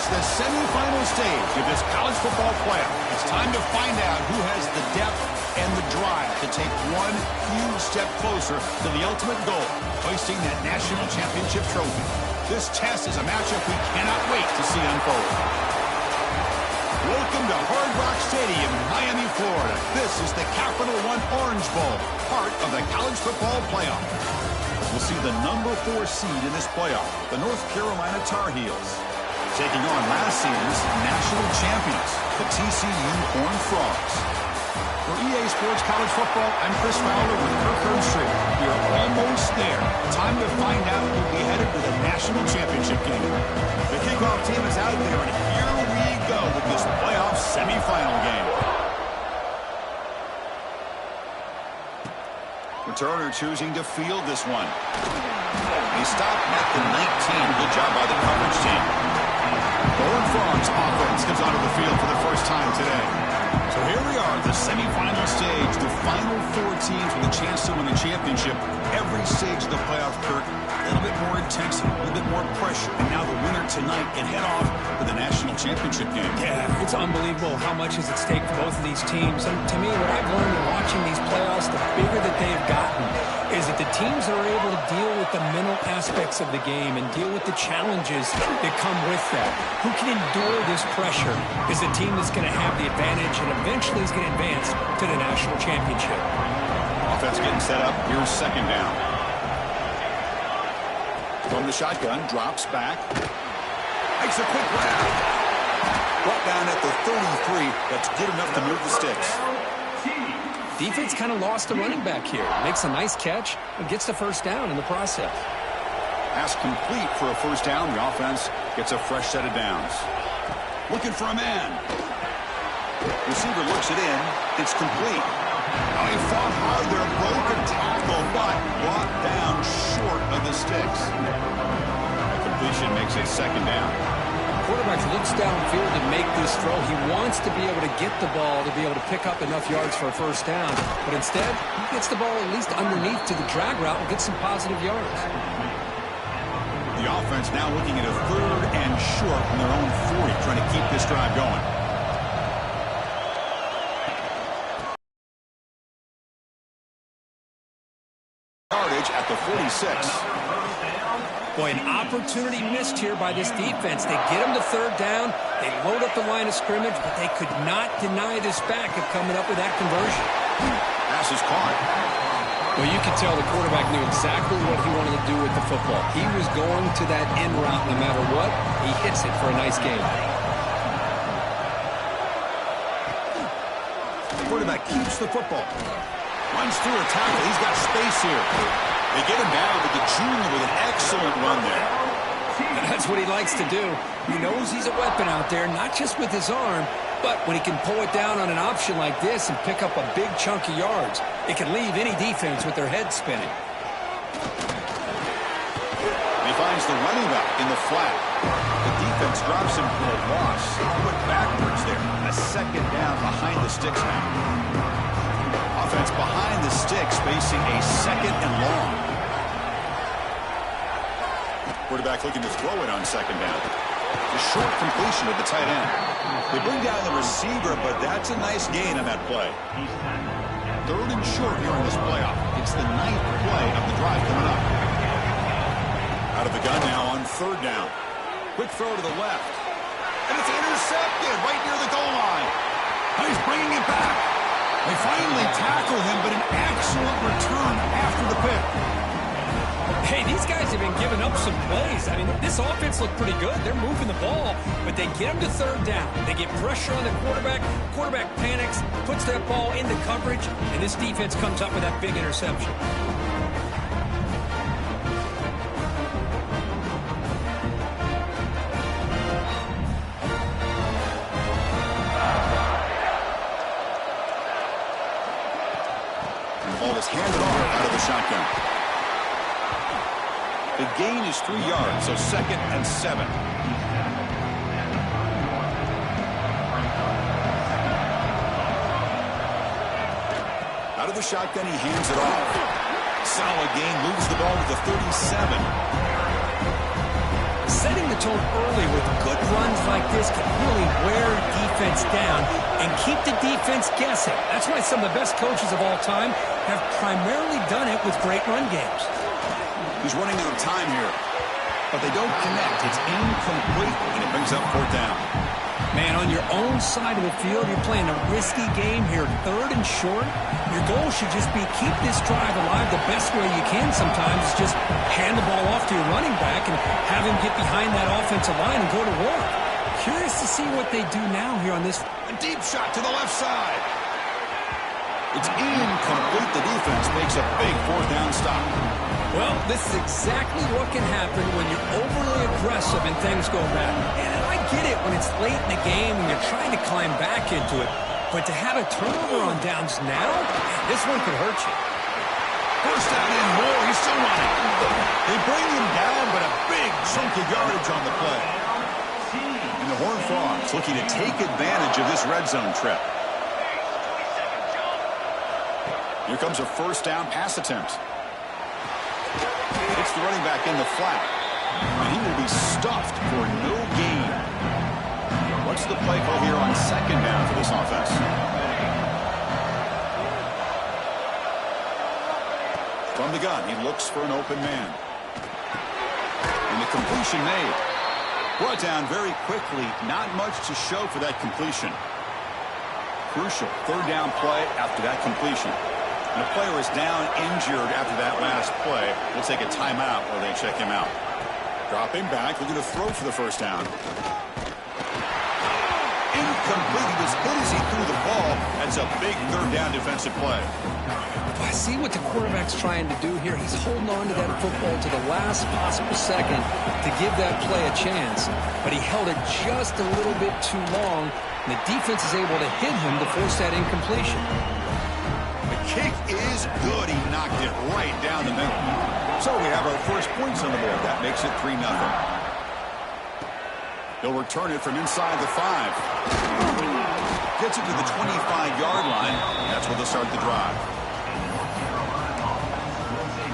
It's the semifinal stage of this college football playoff. It's time to find out who has the depth and the drive to take one huge step closer to the ultimate goal, hoisting that national championship trophy. This test is a matchup we cannot wait to see unfold. Welcome to Hard Rock Stadium in Miami, Florida. This is the Capital One Orange Bowl, part of the college football playoff. We'll see the number 4 seed in this playoff, the North Carolina Tar Heels, taking on last season's national champions, the TCU Horned Frogs. For EA Sports College Football, I'm Chris Fowler with Kirk Herbstreit. We are almost there. Time to find out who'll be headed to the national championship game. The kickoff team is out there, and here we go with this playoff semifinal game. Returner choosing to field this one. He stopped at the 19. Good job by the coverage team. The Horned Frogs offense comes onto the field for the first time today. So here we are, the semifinal stage, the final 4 teams with a chance to win the championship. Every stage of the playoff, Kirk, a little bit more intensity, a little bit more pressure. And now the winner tonight can head off to the national championship game. Yeah, it's unbelievable how much is at stake for both of these teams. And to me, what I've learned in watching these playoffs, the bigger that they've gotten, is that the teams that are able to deal with the mental aspects of the game and deal with the challenges that come with that. Who can endure this pressure is the team that's going to have the advantage and eventually is going to advance to the national championship. Offense getting set up. Here's second down. From the shotgun, drops back. Makes a quick grab. Brought down at the 33. That's good enough to move the sticks. Defense kind of lost the running back here. Makes a nice catch and gets the first down in the process. Pass complete for a first down. The offense gets a fresh set of downs. Looking for a man. Receiver looks it in. It's complete. Oh, he fought hard there. Broke a tackle, but brought down short of the sticks. That completion makes it second down. Quarterback looks downfield to make this throw. He wants to be able to get the ball to be able to pick up enough yards for a first down. But instead, he gets the ball at least underneath to the drag route and gets some positive yards. The offense now looking at a 3rd and short from their own 40, trying to keep this drive going. Yardage at the 46. Boy, an opportunity missed here by this defense. They get him to 3rd down. They load up the line of scrimmage, but they could not deny this back of coming up with that conversion. Pass is caught. Well, you could tell the quarterback knew exactly what he wanted to do with the football. He was going to that end route no matter what. He hits it for a nice gain. Quarterback keeps the football. Runs through a tackle. He's got space here. They get him down, but the junior with an excellent run there. That's what he likes to do. He knows he's a weapon out there, not just with his arm, but when he can pull it down on an option like this and pick up a big chunk of yards, it can leave any defense with their head spinning. He finds the running back in the flat. The defense drops him for a loss. Put backwards there. A second down behind the sticks now. Offense behind the sticks facing a 2nd and long. Quarterback looking to throw it on 2nd down. The short completion of the tight end. They bring down the receiver, but that's a nice gain on that play. 3rd and short here in this playoff. It's the 9th play of the drive coming up. Out of the gun now on 3rd down. Quick throw to the left. And it's intercepted right near the goal line. Now he's bringing it back. They finally tackle him, but an excellent return after the pick. Hey, these guys have been giving up some plays. I mean, this offense looked pretty good. They're moving the ball, but they get him to 3rd down. They get pressure on the quarterback. Quarterback panics, puts that ball into coverage, and this defense comes up with that big interception. Handed off out of the shotgun. The gain is 3 yards, so 2nd and 7. Out of the shotgun, he hands it off. Solid gain, moves the ball to the 37. Setting the of told earlier, with good runs like this can really wear defense down and keep the defense guessing. That's why some of the best coaches of all time have primarily done it with great run games. He's running out of time here, but they don't connect. It's incomplete, and it brings up 4th down. Man, on your own side of the field, you're playing a risky game here, 3rd and short. Your goal should just be keep this drive alive the best way you can sometimes is just hand the ball off to your running back and have him get behind that offensive line and go to work. Curious to see what they do now here on this. A deep shot to the left side. It's incomplete. The defense makes a big 4th down stop. Well, this is exactly what can happen when you're overly aggressive and things go bad. And I get it when it's late in the game and you're trying to climb back into it. But to have a turnover on downs now, this one could hurt you. First down and more. He's still running. They bring him down, but a big chunk of yardage on the play. And the Horned Frogs looking to take advantage of this red zone trip. Here comes a 1st down pass attempt. It's the running back in the flat. And he will be stuffed for no gain. What's the play call here on 2nd down for this offense? From the gun, he looks for an open man. And the completion made. Brought down very quickly. Not much to show for that completion. Crucial 3rd down play after that completion. And a player is down injured after that last play. We'll take a timeout while they check him out. Dropping back, looking to throw for the 1st down. Incomplete. He was hit as he threw the ball. That's a big 3rd down defensive play. I see what the quarterback's trying to do here. He's holding on to that football to the last possible second to give that play a chance. But he held it just a little bit too long. And the defense is able to hit him to force that incompletion. Kick is good. He knocked it right down the middle. So we have our first points on the board. That makes it 3-0. He'll return it from inside the 5. Gets it to the 25-yard line. That's where they'll start the drive.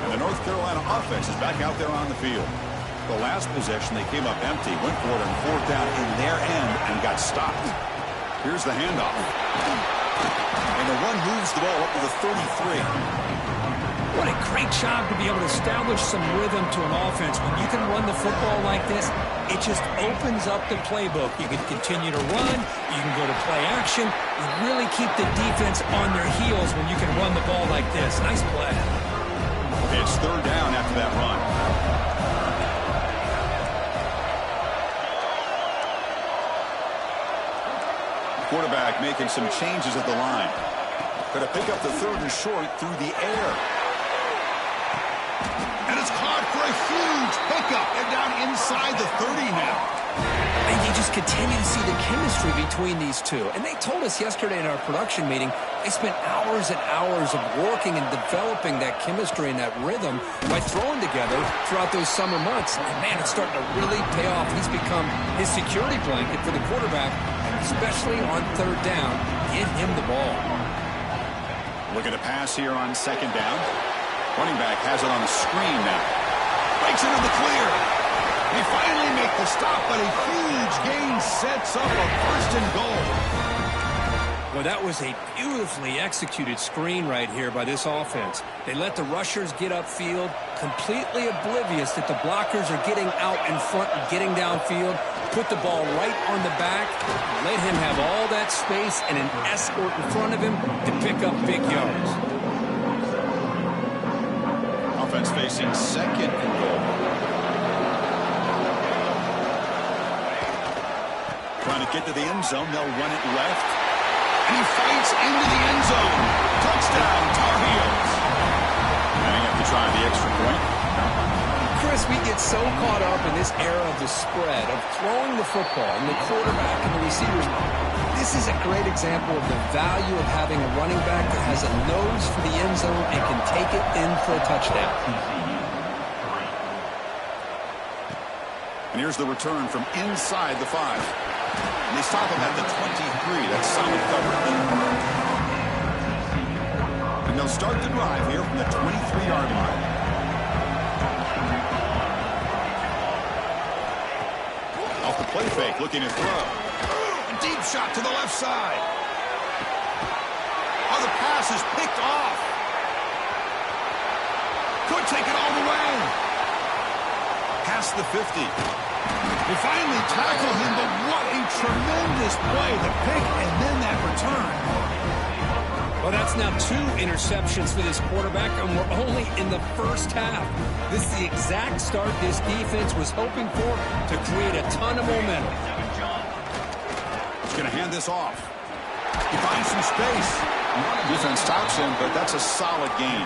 And the North Carolina offense is back out there on the field. The last possession, they came up empty, went for it on 4th down in their end, and got stopped. Here's the handoff. And the run moves the ball up to the 33. What a great job to be able to establish some rhythm to an offense. When you can run the football like this, it just opens up the playbook. You can continue to run. You can go to play action. You really keep the defense on their heels when you can run the ball like this. Nice play. It's 3rd down after that run. Quarterback making some changes at the line. Going to pick up the 3rd and short through the air. And it's caught for a huge pickup. They're down inside the 30 now. And you just continue to see the chemistry between these two. And they told us yesterday in our production meeting, they spent hours and hours of working and developing that chemistry and that rhythm by throwing together throughout those summer months. And, man, it's starting to really pay off. He's become his security blanket for the quarterback, especially on 3rd down. Get him the ball. Looking to pass here on 2nd down. Running back has it on the screen now. Breaks into the clear. They finally make the stop, but a huge gain sets up a 1st and goal. Well, that was a beautifully executed screen right here by this offense. They let the rushers get upfield, completely oblivious that the blockers are getting out in front and getting downfield, put the ball right on the back, let him have all that space and an escort in front of him to pick up big yards. Offense facing 2nd and goal. Trying to get to the end zone. They'll run it left. And he fights into the end zone. Touchdown, Tar Heels. Now you have to try the extra point. Chris, we get so caught up in this era of the spread, of throwing the football and the quarterback and the receivers. This is a great example of the value of having a running back that has a nose for the end zone and can take it in for a touchdown. And here's the return from inside the 5. And they stop him at the 23. That's solid coverage. And they'll start the drive here from the 23-yard line. The play fake, looking to throw. A deep shot to the left side. Oh, the pass is picked off. Could take it all the way. Past the 50. They finally tackle him, but what a tremendous play. The pick and then that return. Well, that's now 2 interceptions for this quarterback, and we're only in the first half. This is the exact start this defense was hoping for to create a ton of momentum. He's going to hand this off. He finds some space. Defense stops him, but that's a solid gain.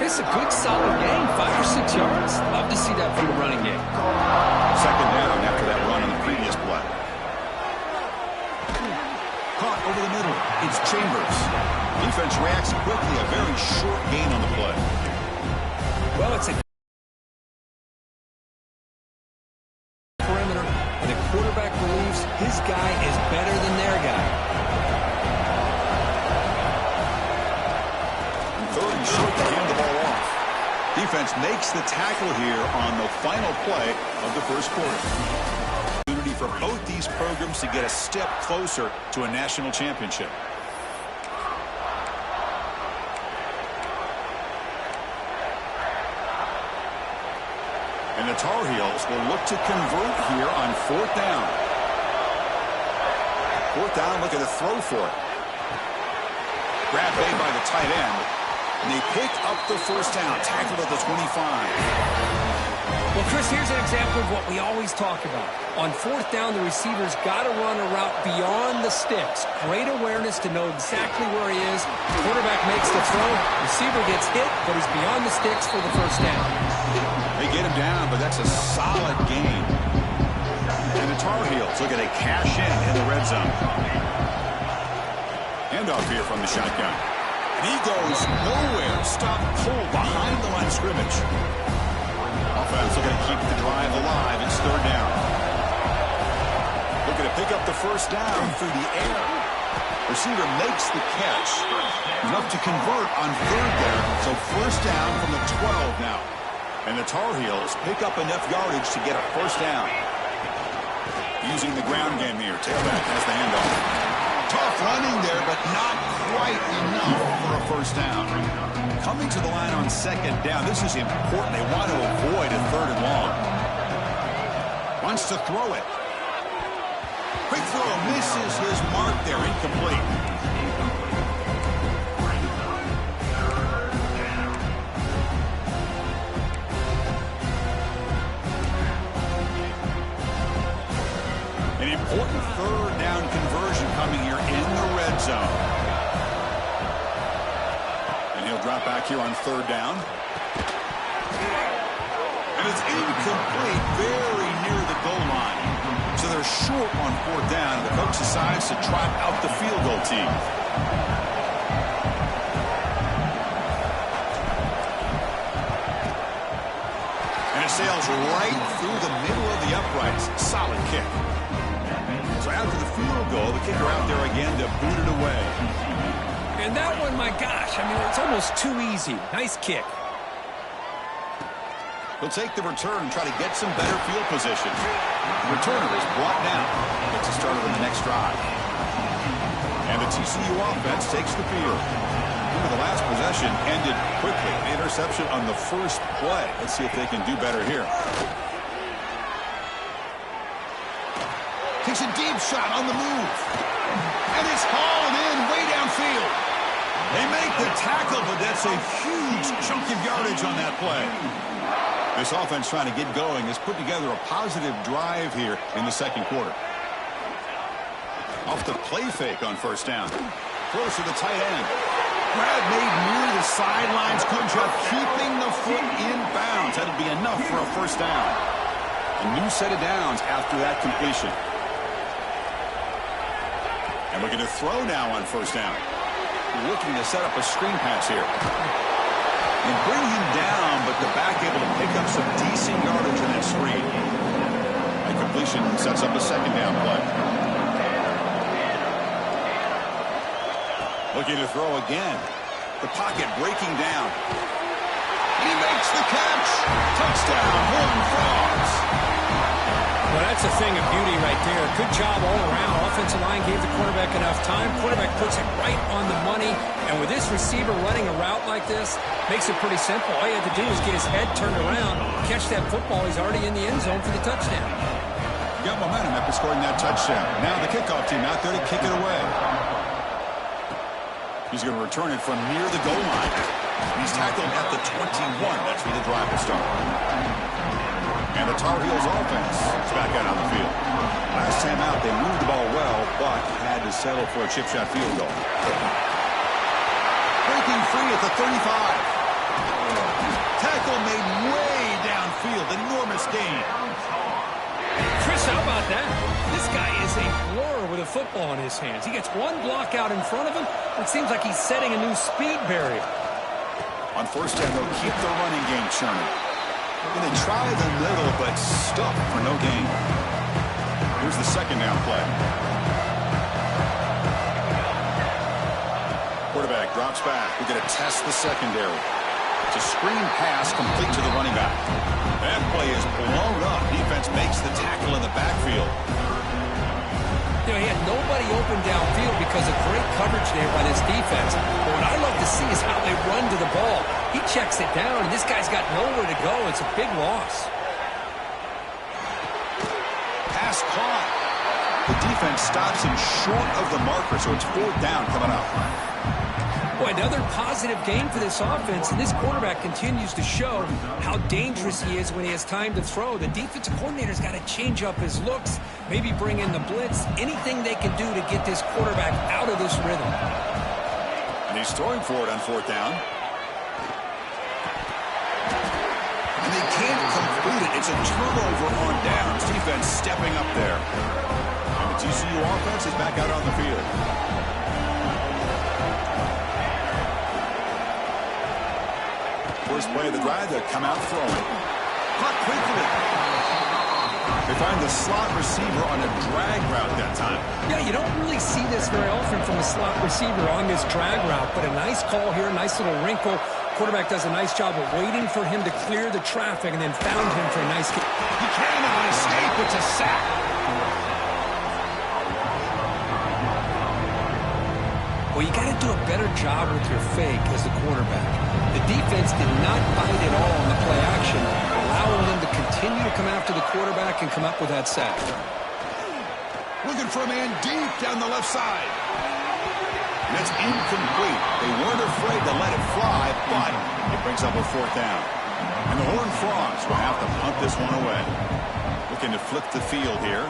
It's a good, solid gain, 5 or 6 yards. Love to see that from the running game. Second down after that run on the previous play. Caught over the middle. It's Chambers. Defense reacts quickly. A very short gain on the play. Well, it's a perimeter, and the quarterback believes his guy is better than their guy. And third and short to hand the ball off. Defense makes the tackle here on the final play of the first quarter. For both these programs to get a step closer to a national championship. And the Tar Heels will look to convert here on 4th down. 4th down, looking to throw for it. Grab made by the tight end. And they pick up the first down, tackled at the 25. Well, Chris, here's an example of what we always talk about. On 4th down, the receiver's got to run a route beyond the sticks. Great awareness to know exactly where he is. Quarterback makes the throw. Receiver gets hit, but he's beyond the sticks for the first down. They get him down, but that's a solid gain. And the Tar Heels looking to cash in the red zone. Handoff here from the shotgun. And he goes nowhere. Stopped cold behind the line of scrimmage. Offense looking to keep the drive alive. It's 3rd down. Looking to pick up the first down through the air. Receiver makes the catch. Enough to convert on 3rd there. So first down from the 12 now. And the Tar Heels pick up enough yardage to get a first down. Using the ground game here. Tailback has the handoff. Tough running there, but not quite enough for a first down. Coming to the line on 2nd down. This is important. They want to avoid a 3rd and long. Wants to throw it. Quick throw. Misses his mark there. Incomplete. An important 3rd down conversion coming here in the red zone. And he'll drop back here on 3rd down. And it's incomplete, very near the goal line. So they're short on 4th down. The coach decides to trot out the field goal team. And it sails right through the middle of the uprights. Solid kick. So after the field goal, the kicker out there again to boot it away. And that one, my gosh, I mean, it's almost too easy. Nice kick. He'll take the return and try to get some better field position. The returner is brought down. Gets a start on the next drive. And the TCU offense takes the field. Remember, the last possession ended quickly. An interception on the first play. Let's see if they can do better here. Takes a deep shot on the move. And it's hauled in way downfield. They make the tackle, but that's a huge chunk of yardage on that play. This offense trying to get going has put together a positive drive here in the second quarter. Off the play fake on first down. Close to the tight end. Grab made near the sidelines. Good job keeping the foot in bounds. That'll be enough for a first down. A new set of downs after that completion. And looking to throw now on first down. Looking to set up a screen pass here. And bring him down, but the back able to pick up some decent yardage in that screen. And completion sets up a second down play. Looking to throw again. The pocket breaking down. He makes the catch. Touchdown, Horned Frogs. Well, that's That's a thing of beauty right there. Good job all around. Offensive line gave the quarterback enough time. Quarterback puts it right on the money. And with this receiver running a route like this, makes it pretty simple. All you have to do is get his head turned around, catch that football. He's already in the end zone for the touchdown. You got momentum after scoring that touchdown. Now the kickoff team out there to kick it away. He's going to return it from near the goal line. He's tackled at the 21. That's where the drive will start. And the Tar Heels offense is back out on the field. Last time out, they moved the ball well, but had to settle for a chip shot field goal. Breaking free at the 35. Tackle made way downfield. Enormous gain. Chris, how about that? This guy is a blur with a football in his hands. He gets one block out in front of him. It seems like he's setting a new speed barrier. On first down, they'll keep the running game churning. And they try the middle, but stuck for no gain. Here's the second down play. Quarterback drops back. We're going to test the secondary. It's a screen pass complete to the running back. That play is blown up. Defense makes the tackle in the backfield. You know, he had nobody open downfield because of great coverage there by this defense. But what I love to see is how they run to the ball. He checks it down, and this guy's got nowhere to go. It's a big loss. Pass caught. The defense stops him short of the marker, so it's fourth down coming up. Boy, another positive game for this offense, and this quarterback continues to show how dangerous he is when he has time to throw. The defensive coordinator's got to change up his looks, maybe bring in the blitz, anything they can do to get this quarterback out of this rhythm. And he's throwing for it on fourth down. And they can't complete it. It's a turnover on downs. Defense stepping up there. And the TCU offense is back out on the field. First play of the drive, they come out throwing. Caught quickly. They find the slot receiver on a drag route that time. Yeah, you don't really see this very often from a slot receiver on this drag route, but a nice call here, nice little wrinkle. Quarterback does a nice job of waiting for him to clear the traffic and then found him for a nice kick. He came on escape. It's a sack. Well, you got to do a better job with your fake as the quarterback. The defense did not bite at all on the play action, allowing them to continue to come after the quarterback and come up with that sack. Looking for a man deep down the left side. And that's incomplete. They weren't afraid to let it fly, but it brings up a fourth down. And the Horned Frogs will have to punt this one away. Looking to flip the field here.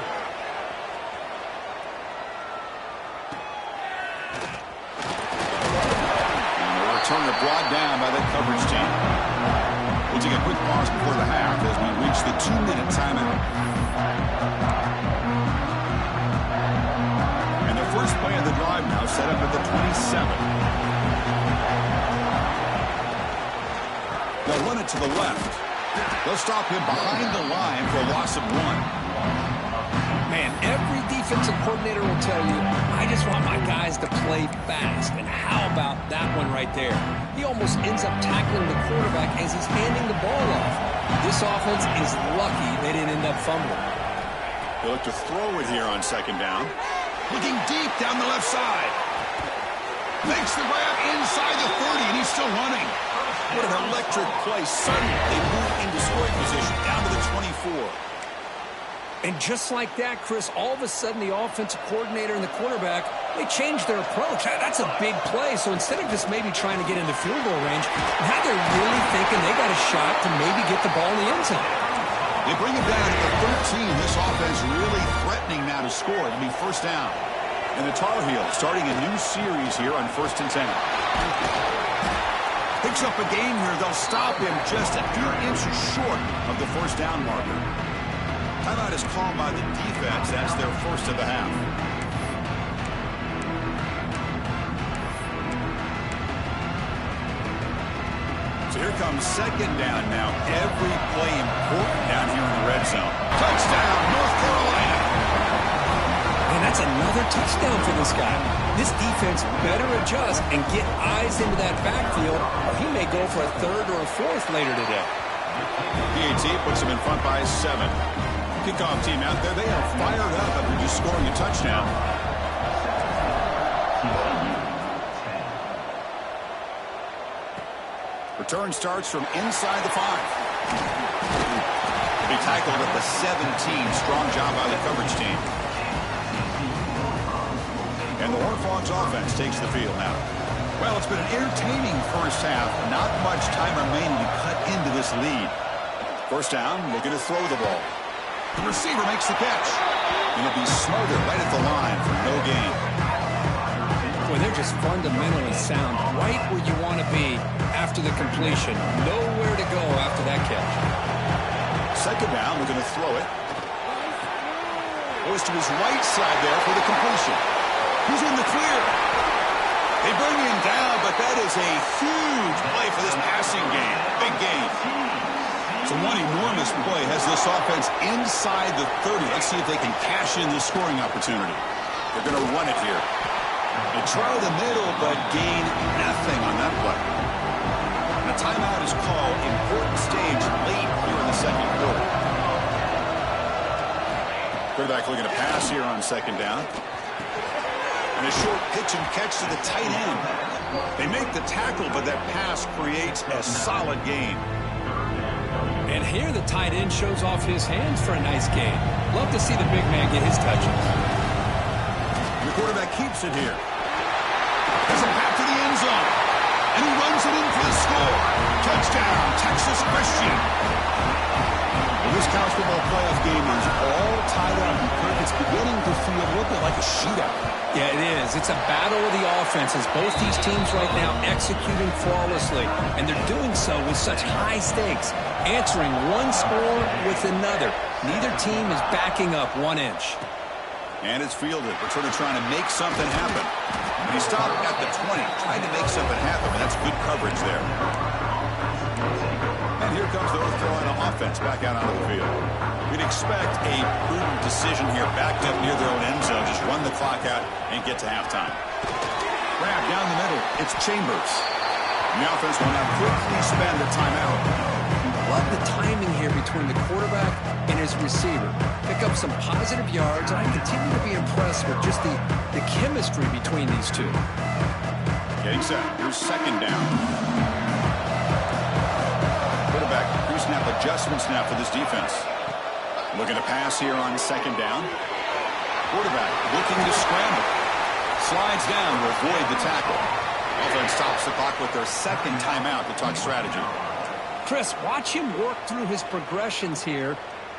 Turner brought down by the coverage team. We'll take a quick pause before the half as we reach the 2-minute timeout. And the first play of the drive now set up at the 27. They'll run it to the left. They'll stop him behind the line for a loss of 1. Man, every defensive coordinator will tell you, I just want my guys to play fast. And how about that one right there? He almost ends up tackling the quarterback as he's handing the ball off. This offense is lucky they didn't end up fumbling. They look to throw it here on second down. Looking deep down the left side. Makes the grab inside the 30, and he's still running. What an electric play. Suddenly, they move into scoring position down to the 24. And just like that, Chris, all of a sudden the offensive coordinator and the quarterback, they changed their approach. That's a big play. So instead of just maybe trying to get into field goal range, now they're really thinking they got a shot to maybe get the ball in the end zone. They bring it down at the 13. This offense really threatening now to score. It'll be first down. And the Tar Heels starting a new series here on 1st and 10. Picks up a game here. They'll stop him just a few inches short of the first down marker. Timeout is called by the defense. That's their first of the half. So here comes second down now. Every play important down here in the red zone. Touchdown, North Carolina. And that's another touchdown for this guy. This defense better adjust and get eyes into that backfield, or he may go for a third or a fourth later today. PAT puts him in front by 7. Kickoff team out there, they are fired up after just scoring a touchdown. Return starts from inside the 5. They tackled at the 17. Strong job by the coverage team. And the Horned Frogs offense takes the field now. Well, it's been an entertaining first half. Not much time remaining to cut into this lead. First down, looking to throw the ball. The receiver makes the catch. And it'll be smothered right at the line for no gain. Boy, they're just fundamentally sound. Right where you want to be after the completion. Nowhere to go after that catch. Second down, looking to throw it. Goes to his right side there for the completion. He's in the clear. They bring him down, but that is a huge play for this passing game. Big gain. So one enormous play has this offense inside the 30. Let's see if they can cash in this scoring opportunity. They're going to run it here. They try the middle, but gain nothing on that play. And a timeout is called. Important stage late here in the second quarter. Quarterback looking to pass here on second down. And a short pitch and catch to the tight end. They make the tackle, but that pass creates a solid gain. And here the tight end shows off his hands for a nice gain. Love to see the big man get his touches. The quarterback keeps it here. Has it back to the end zone. And he runs it in for the score. Touchdown, Texas Christian. Well, this college football playoff game is all tied up. It's beginning to feel a little bit like a shootout. Yeah, it is. It's a battle of the offenses. Both these teams right now executing flawlessly. And they're doing so with such high stakes. Answering one score with another. Neither team is backing up 1 inch. And it's fielded. Returner trying to make something happen. And he stopped at the 20. Trying to make something happen, and that's good coverage there. And here comes the North Carolina offense back out onto the field. We'd expect a prudent decision here, backed up near their own end zone. Just run the clock out and get to halftime. Grab down the middle. It's Chambers. And the offense will now quickly spend the timeout. Love the timing here between the quarterback and his receiver. Pick up some positive yards, and I continue to be impressed with just the chemistry between these two. Getting set. Here's second down. Quarterback pre-snap adjustments now for this defense. Looking to pass here on second down. Quarterback looking to scramble. Slides down to avoid the tackle. Offense stops the clock with their second timeout to talk strategy. Chris, watch him work through his progressions here.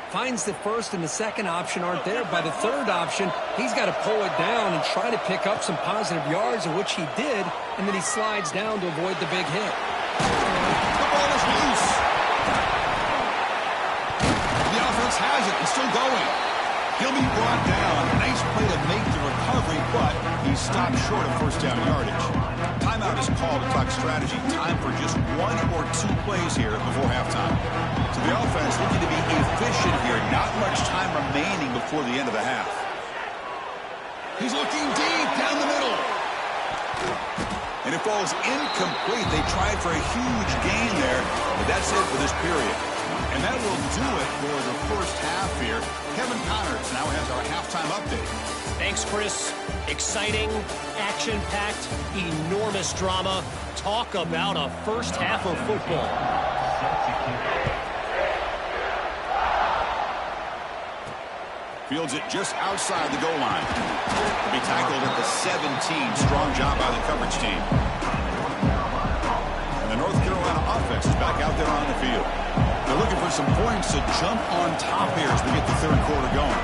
Finds the first and the second option aren't there. By the third option, he's got to pull it down and try to pick up some positive yards, of which he did, and then he slides down to avoid the big hit. The ball is loose. The offense has it. It's still going. He'll be brought down. Nice play to make the recovery, but he stopped short of first down yardage. Timeout is called to talk strategy. Time for just 1 or 2 plays here before halftime. So the offense looking to be efficient here. Not much time remaining before the end of the half. He's looking deep down the middle. And it falls incomplete. They tried for a huge gain there, but that's it for this period. And that will do it for the first half here. Kevin Connors now has our halftime update. Thanks, Chris. Exciting, action-packed, enormous drama. Talk about a first half of football. Fields it just outside the goal line. He'll be tackled at the 17. Strong job by the coverage team. And the North Carolina offense is back out there on the field. They're looking for some points to jump on top here as we get the third quarter going.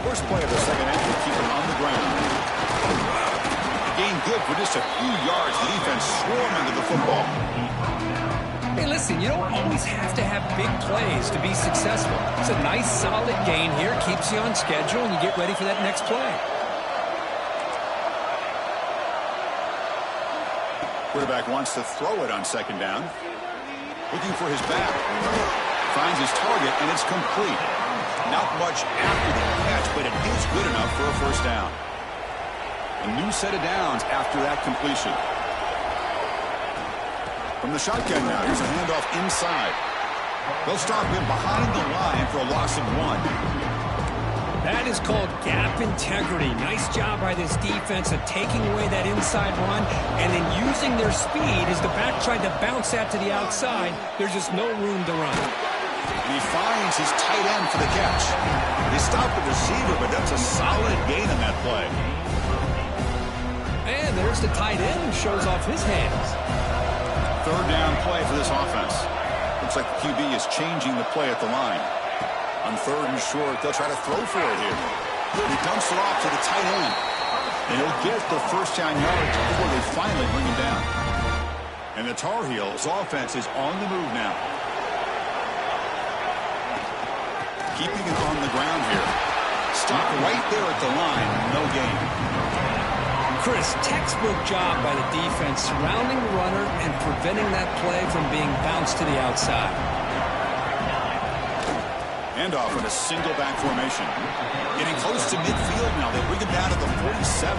First play of the second half will keep him on the ground. Gain good for just a few yards. The defense swarming to the football. Hey, listen, you don't always have to have big plays to be successful. It's a nice, solid gain here. Keeps you on schedule, and you get ready for that next play. Quarterback wants to throw it on second down. Looking for his back. Finds his target, and it's complete. Not much after the catch, but it is good enough for a first down. A new set of downs after that completion. From the shotgun now, here's a handoff inside. They'll stop him behind the line for a loss of 1. That is called gap integrity. Nice job by this defense of taking away that inside run and then using their speed as the back tried to bounce that to the outside. There's just no room to run. And he finds his tight end for the catch. They stopped the receiver, but that's a solid gain on that play. And there's the tight end who shows off his hands. Third down play for this offense. Looks like the QB is changing the play at the line. On 3rd and short, they'll try to throw for it here. He dumps it off to the tight end. And he'll get the first down yardage before they finally bring him down. And the Tar Heels offense is on the move now. Keeping it on the ground here. Stop right there at the line. No gain. Chris, textbook job by the defense surrounding the runner and preventing that play from being bounced to the outside. Handoff in a single back formation. Getting close to midfield now. They bring him down to the 47.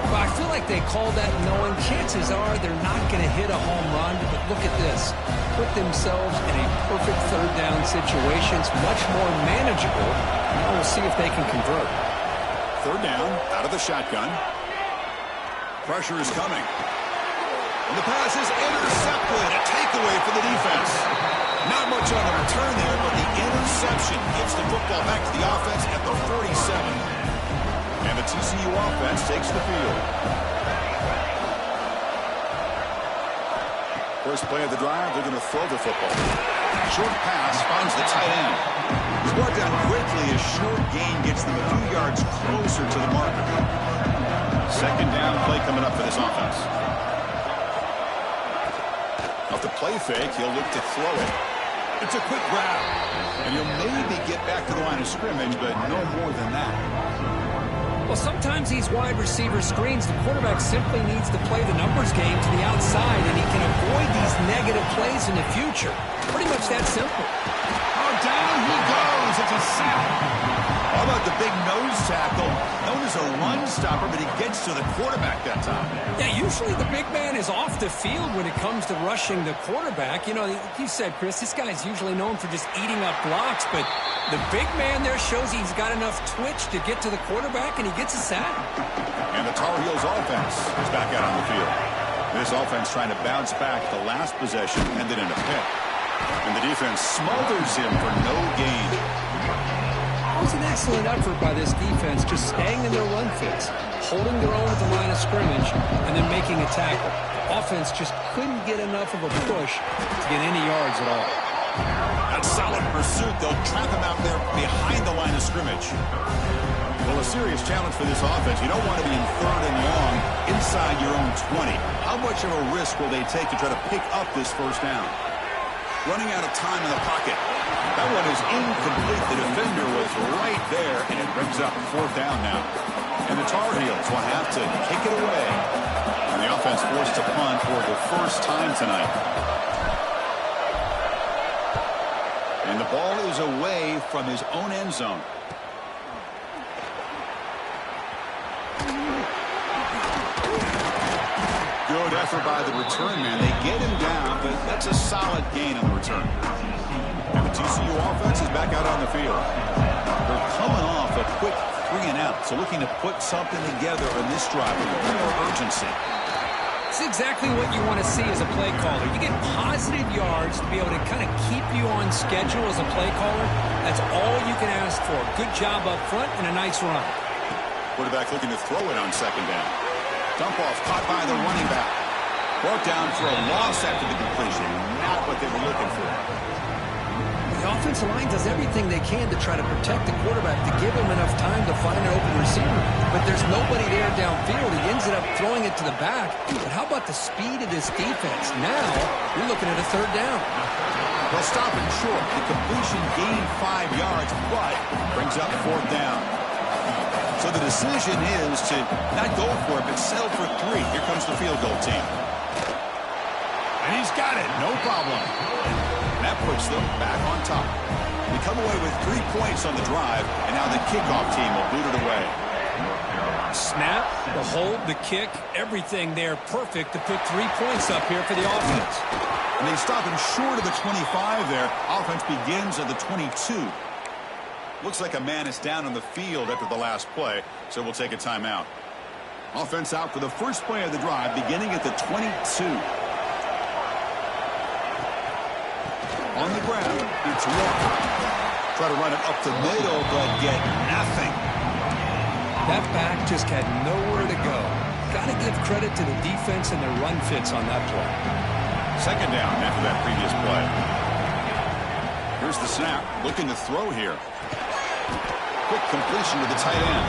Well, I feel like they call that knowing chances are they're not going to hit a home run, but look at this. Put themselves in a perfect 3rd down situation. It's much more manageable. Now we'll see if they can convert. 3rd down, out of the shotgun. Pressure is coming. And the pass is intercepted. A takeaway for the defense. Not much on the return there, but the interception gives the football back to the offense at the 47. And the TCU offense takes the field. First play of the drive, they're going to throw the football. Short pass finds the tight end. He's brought down quickly as short gain gets them a few yards closer to the marker. 2nd down play coming up for this offense. Off the play fake, he'll look to throw it. It's a quick grab. And he'll maybe get back to the line of scrimmage, but no more than that. Well, sometimes these wide receiver screens, the quarterback simply needs to play the numbers game to the outside, and he can avoid these negative plays in the future. Pretty much that simple. Oh, down he goes. It's a sack. How about the big nose tackle? Known as a run stopper, but he gets to the quarterback that time. Yeah, usually the big man is off the field when it comes to rushing the quarterback. You know, you said, Chris, this guy's usually known for just eating up blocks, but the big man there shows he's got enough twitch to get to the quarterback, and he gets a sack. And the Tar Heels offense is back out on the field. This offense trying to bounce back. The last possession ended in a pick. And the defense smothers him for no gain. It was an excellent effort by this defense, just staying in their run fits, holding their own at the line of scrimmage, and then making a tackle. The offense just couldn't get enough of a push to get any yards at all. That solid pursuit, they'll trap him out there behind the line of scrimmage. Well, a serious challenge for this offense. You don't want to be in 3rd and long inside your own 20. How much of a risk will they take to try to pick up this first down? Running out of time in the pocket. That one is incomplete. The defender was right there, and it brings up 4th down now. And the Tar Heels will have to kick it away. And the offense forced to punt for the first time tonight. And the ball is away from his own end zone. Good effort by the return man. They get him down, but that's a solid gain on the return. And the TCU offense is back out on the field. They're coming off a quick 3-and-out, so looking to put something together in this drive with more urgency. It's exactly what you want to see as a play caller. You get positive yards to be able to kind of keep you on schedule as a play caller. That's all you can ask for. Good job up front and a nice run. Quarterback looking to throw it on 2nd down. Dump off caught by the running back. Brought down for a loss after the completion. Not what they were looking for. The offensive line does everything they can to try to protect the quarterback to give him enough time to find an open receiver. But there's nobody there downfield. He ends up throwing it to the back. But how about the speed of this defense? Now we're looking at a 3rd down. They'll stop him short. The completion gained 5 yards, but brings up 4th down. So the decision is to not go for it, but settle for 3. Here comes the field goal team. And he's got it. No problem. That puts them back on top. They come away with 3 points on the drive, and now the kickoff team will boot it away. Snap, the hold, the kick, everything there perfect to put 3 points up here for the offense. And they stop him short of the 25 there. Offense begins at the 22. Looks like a man is down on the field after the last play, so we'll take a timeout. Offense out for the first play of the drive, beginning at the 22. On the ground, it's Walker. Try to run it up the middle, but get nothing. That back just had nowhere to go. Got to give credit to the defense and their run fits on that play. Second down after that previous play. Here's the snap, looking to throw here. Quick completion to the tight end.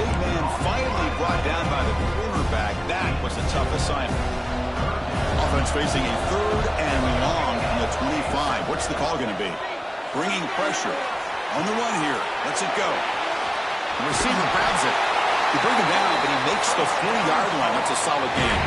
Big man finally brought down by the quarterback. That was a tough assignment. Offense facing a 3rd and long from the 25. What's the call going to be? Bringing pressure. On the run here. Lets it go. The receiver grabs it. They bring him down, but he makes the 40-yard line. That's a solid game.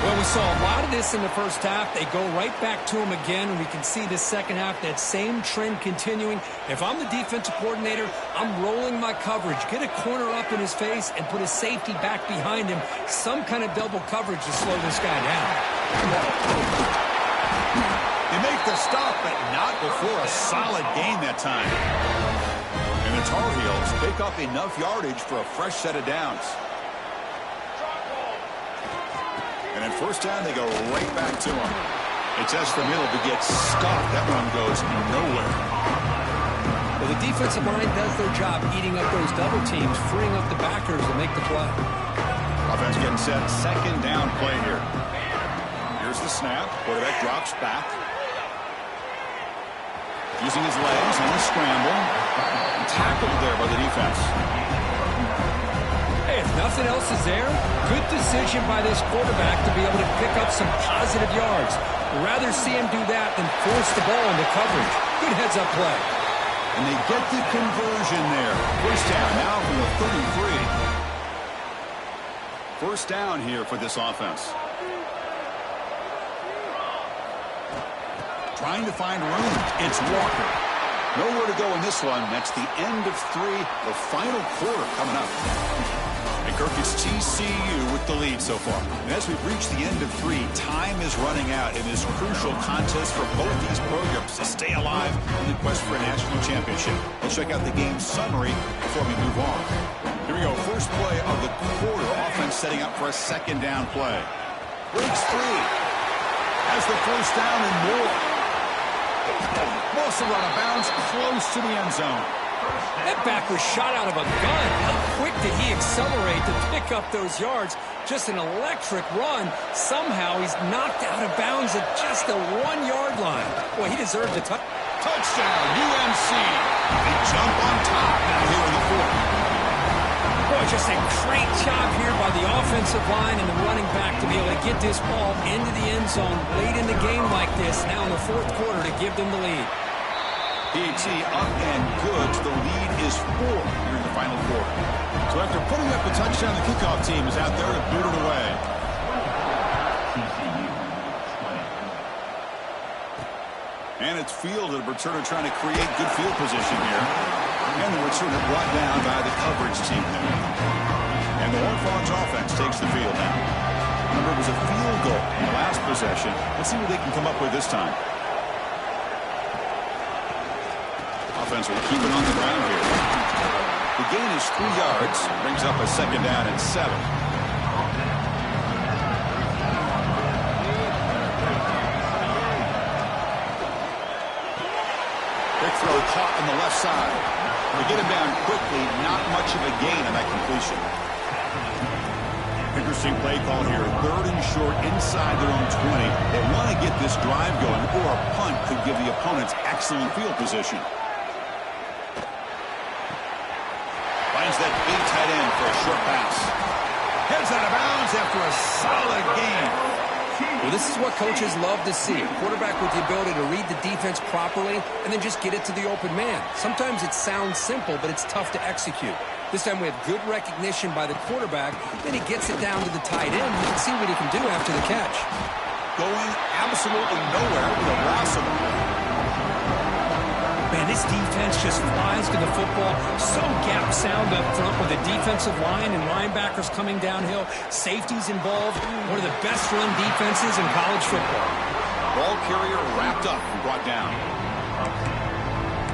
Well, we saw a lot of this in the first half. They go right back to him again, and we can see the second half, that same trend continuing. If I'm the defensive coordinator, I'm rolling my coverage. Get a corner up in his face and put his safety back behind him. Some kind of double coverage to slow this guy down. They make the stop, but not before a solid gain that time. And the Tar Heels pick up enough yardage for a fresh set of downs. And at first down, they go right back to him. They test the middle to get stuffed. That one goes nowhere. Well, the defensive line does their job eating up those double teams, freeing up the backers to make the play. Offense getting set. Second down play here. Here's the snap. Quarterback drops back. Using his legs on the scramble. Tackled there by the defense. Hey, if nothing else is there, good decision by this quarterback to be able to pick up some positive yards. Rather see him do that than force the ball into coverage. Good heads-up play. And they get the conversion there. First down now from the 33. First down here for this offense. Trying to find room. It's Walker. Nowhere to go in this one. That's the end of 3. The final quarter coming up. And Kirk, it's TCU with the lead so far. And as we've reached the end of 3, time is running out in this crucial contest for both these programs to stay alive in the quest for a national championship. We'll check out the game summary before we move on. Here we go. First play of the quarter. Offense setting up for a second down play. Breaks free. Has the first down and more. Mostly out of bounds, close to the end zone. That back was shot out of a gun. How quick did he accelerate to pick up those yards? Just an electric run. Somehow he's knocked out of bounds at just the 1-yard line. Boy, he deserved a touchdown, UNC. They jump on top now here in the 4th. Boy, just a great job here by the offensive line and the running back to be able to get this ball into the end zone late in the game like this, now in the 4th quarter, to give them the lead. PAT up and good. The lead is 4 here in the final quarter. So after putting up the touchdown, the kickoff team is out there to boot it away. And it's fielded. Returner trying to create good field position here. And the returner brought down by the coverage team there. And the Horned Frogs offense takes the field now. Remember, it was a field goal in the last possession. Let's see what they can come up with this time. Offense will keep it on the ground here. The gain is 3 yards. Brings up a second down and 7. Big throw caught on the left side. They get him down quickly. Not much of a gain on that completion. Interesting play call here. 3rd and short inside their own 20. They want to get this drive going, or a punt could give the opponents excellent field position. Finds that big tight end for a short pass. Heads out of bounds after a solid game. Well, this is what coaches love to see. A quarterback with the ability to read the defense properly and then just get it to the open man. Sometimes it sounds simple, but it's tough to execute. This time we have good recognition by the quarterback. Then he gets it down to the tight end. You can see what he can do after the catch. Going absolutely nowhere with a lasso. Man, this defense just flies to the football. So gap sound up front with the defensive line and linebackers coming downhill. Safeties involved. One of the best run defenses in college football. Ball carrier wrapped up and brought down.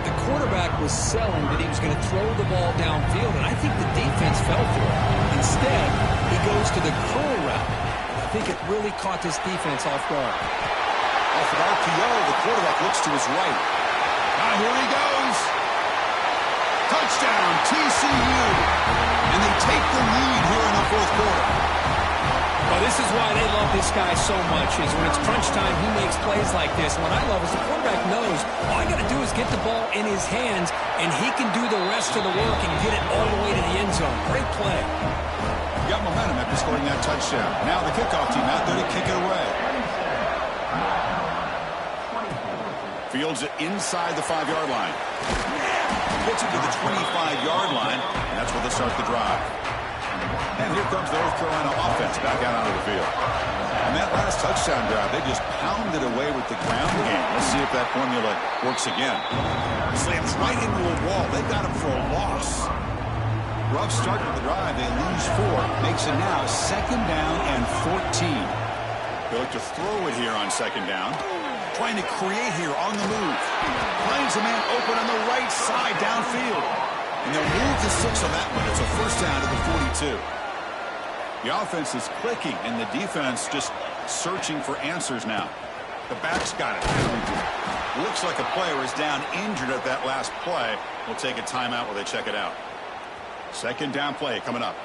The quarterback was selling that he was going to throw the ball downfield, and I think the defense fell for it. Instead, he goes to the curl route. I think it really caught this defense off guard. Off an RPO, the quarterback looks to his right. Now here he goes. Touchdown, TCU. And they take the lead here in the fourth quarter. Well, this is why they love this guy so much, is when it's crunch time, he makes plays like this. What I love is the quarterback knows all I got to do is get the ball in his hands, and he can do the rest of the work and get it all the way to the end zone. Great play. Got momentum after scoring that touchdown. Now the kickoff team out there to kick it away. Fields it inside the 5-yard line. Gets it to the 25-yard line, and that's where they'll start the drive. And here comes the North Carolina offense back out onto the field. And that last touchdown drive, they just pounded away with the ground game. Let's see if that formula works again. Slams right into a wall. They got him for a loss. Rough start to the drive. They lose 4. Makes it now 2nd down and 14. They look to throw it here on 2nd down. Trying to create here on the move. Finds a man open on the right side downfield. And they'll move to 6 on that one. It's a 1st down to the 42. The offense is clicking, and the defense just searching for answers now. The back's got it. Looks like a player is down injured at that last play. We'll take a timeout while they check it out. 2nd down play coming up.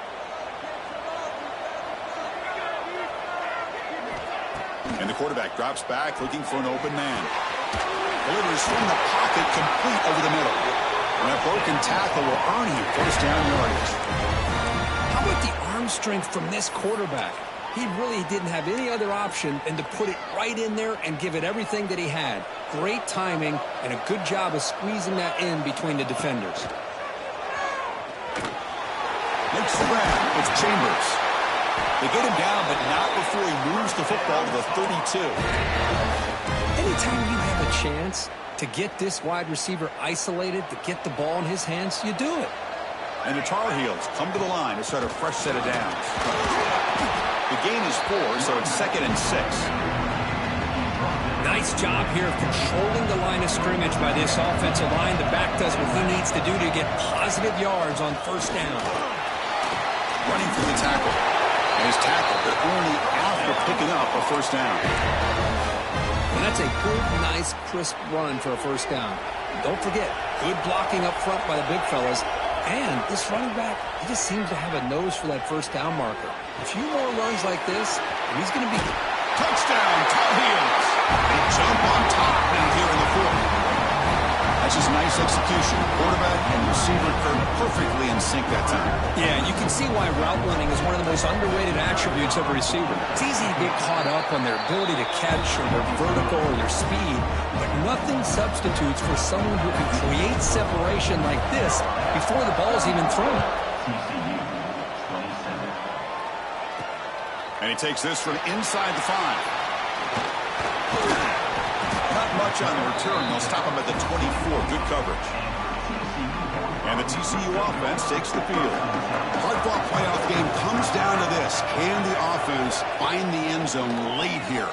And the quarterback drops back looking for an open man. Delivers from the pocket complete over the middle. And that broken tackle will earn you 1st down yardage. How about the arm strength from this quarterback? He really didn't have any other option than to put it right in there and give it everything that he had. Great timing and a good job of squeezing that in between the defenders. Makes the grab. It's Chambers. They get him down, but not before he moves the football to the 32. Anytime you have a chance to get this wide receiver isolated, to get the ball in his hands, you do it. And the Tar Heels come to the line to start a fresh set of downs. The gain is 4, so it's 2nd and 6. Nice job here of controlling the line of scrimmage by this offensive line. The back does what he needs to do to get positive yards on 1st down. Running through the tackle. And his tackle, but only after picking up a 1st down. And that's a good, nice, crisp run for a 1st down. Don't forget, good blocking up front by the big fellas. And this running back, he just seems to have a nose for that 1st down marker. A few more runs like this, and he's going to be... Touchdown, Tar Heels! They jump on top now here in the 4th. That's just nice execution. Quarterback and receiver perfectly in sync that time. Yeah, you can see why route running is one of the most underrated attributes of a receiver. It's easy to get caught up on their ability to catch or their vertical or their speed, but nothing substitutes for someone who can create separation like this before the ball is even thrown. And he takes this from inside the 5. Not much on the return. They'll stop him at the 24. Good coverage. And the TCU offense takes the field. Hard-fought playoff game comes down to this. Can the offense find the end zone late here?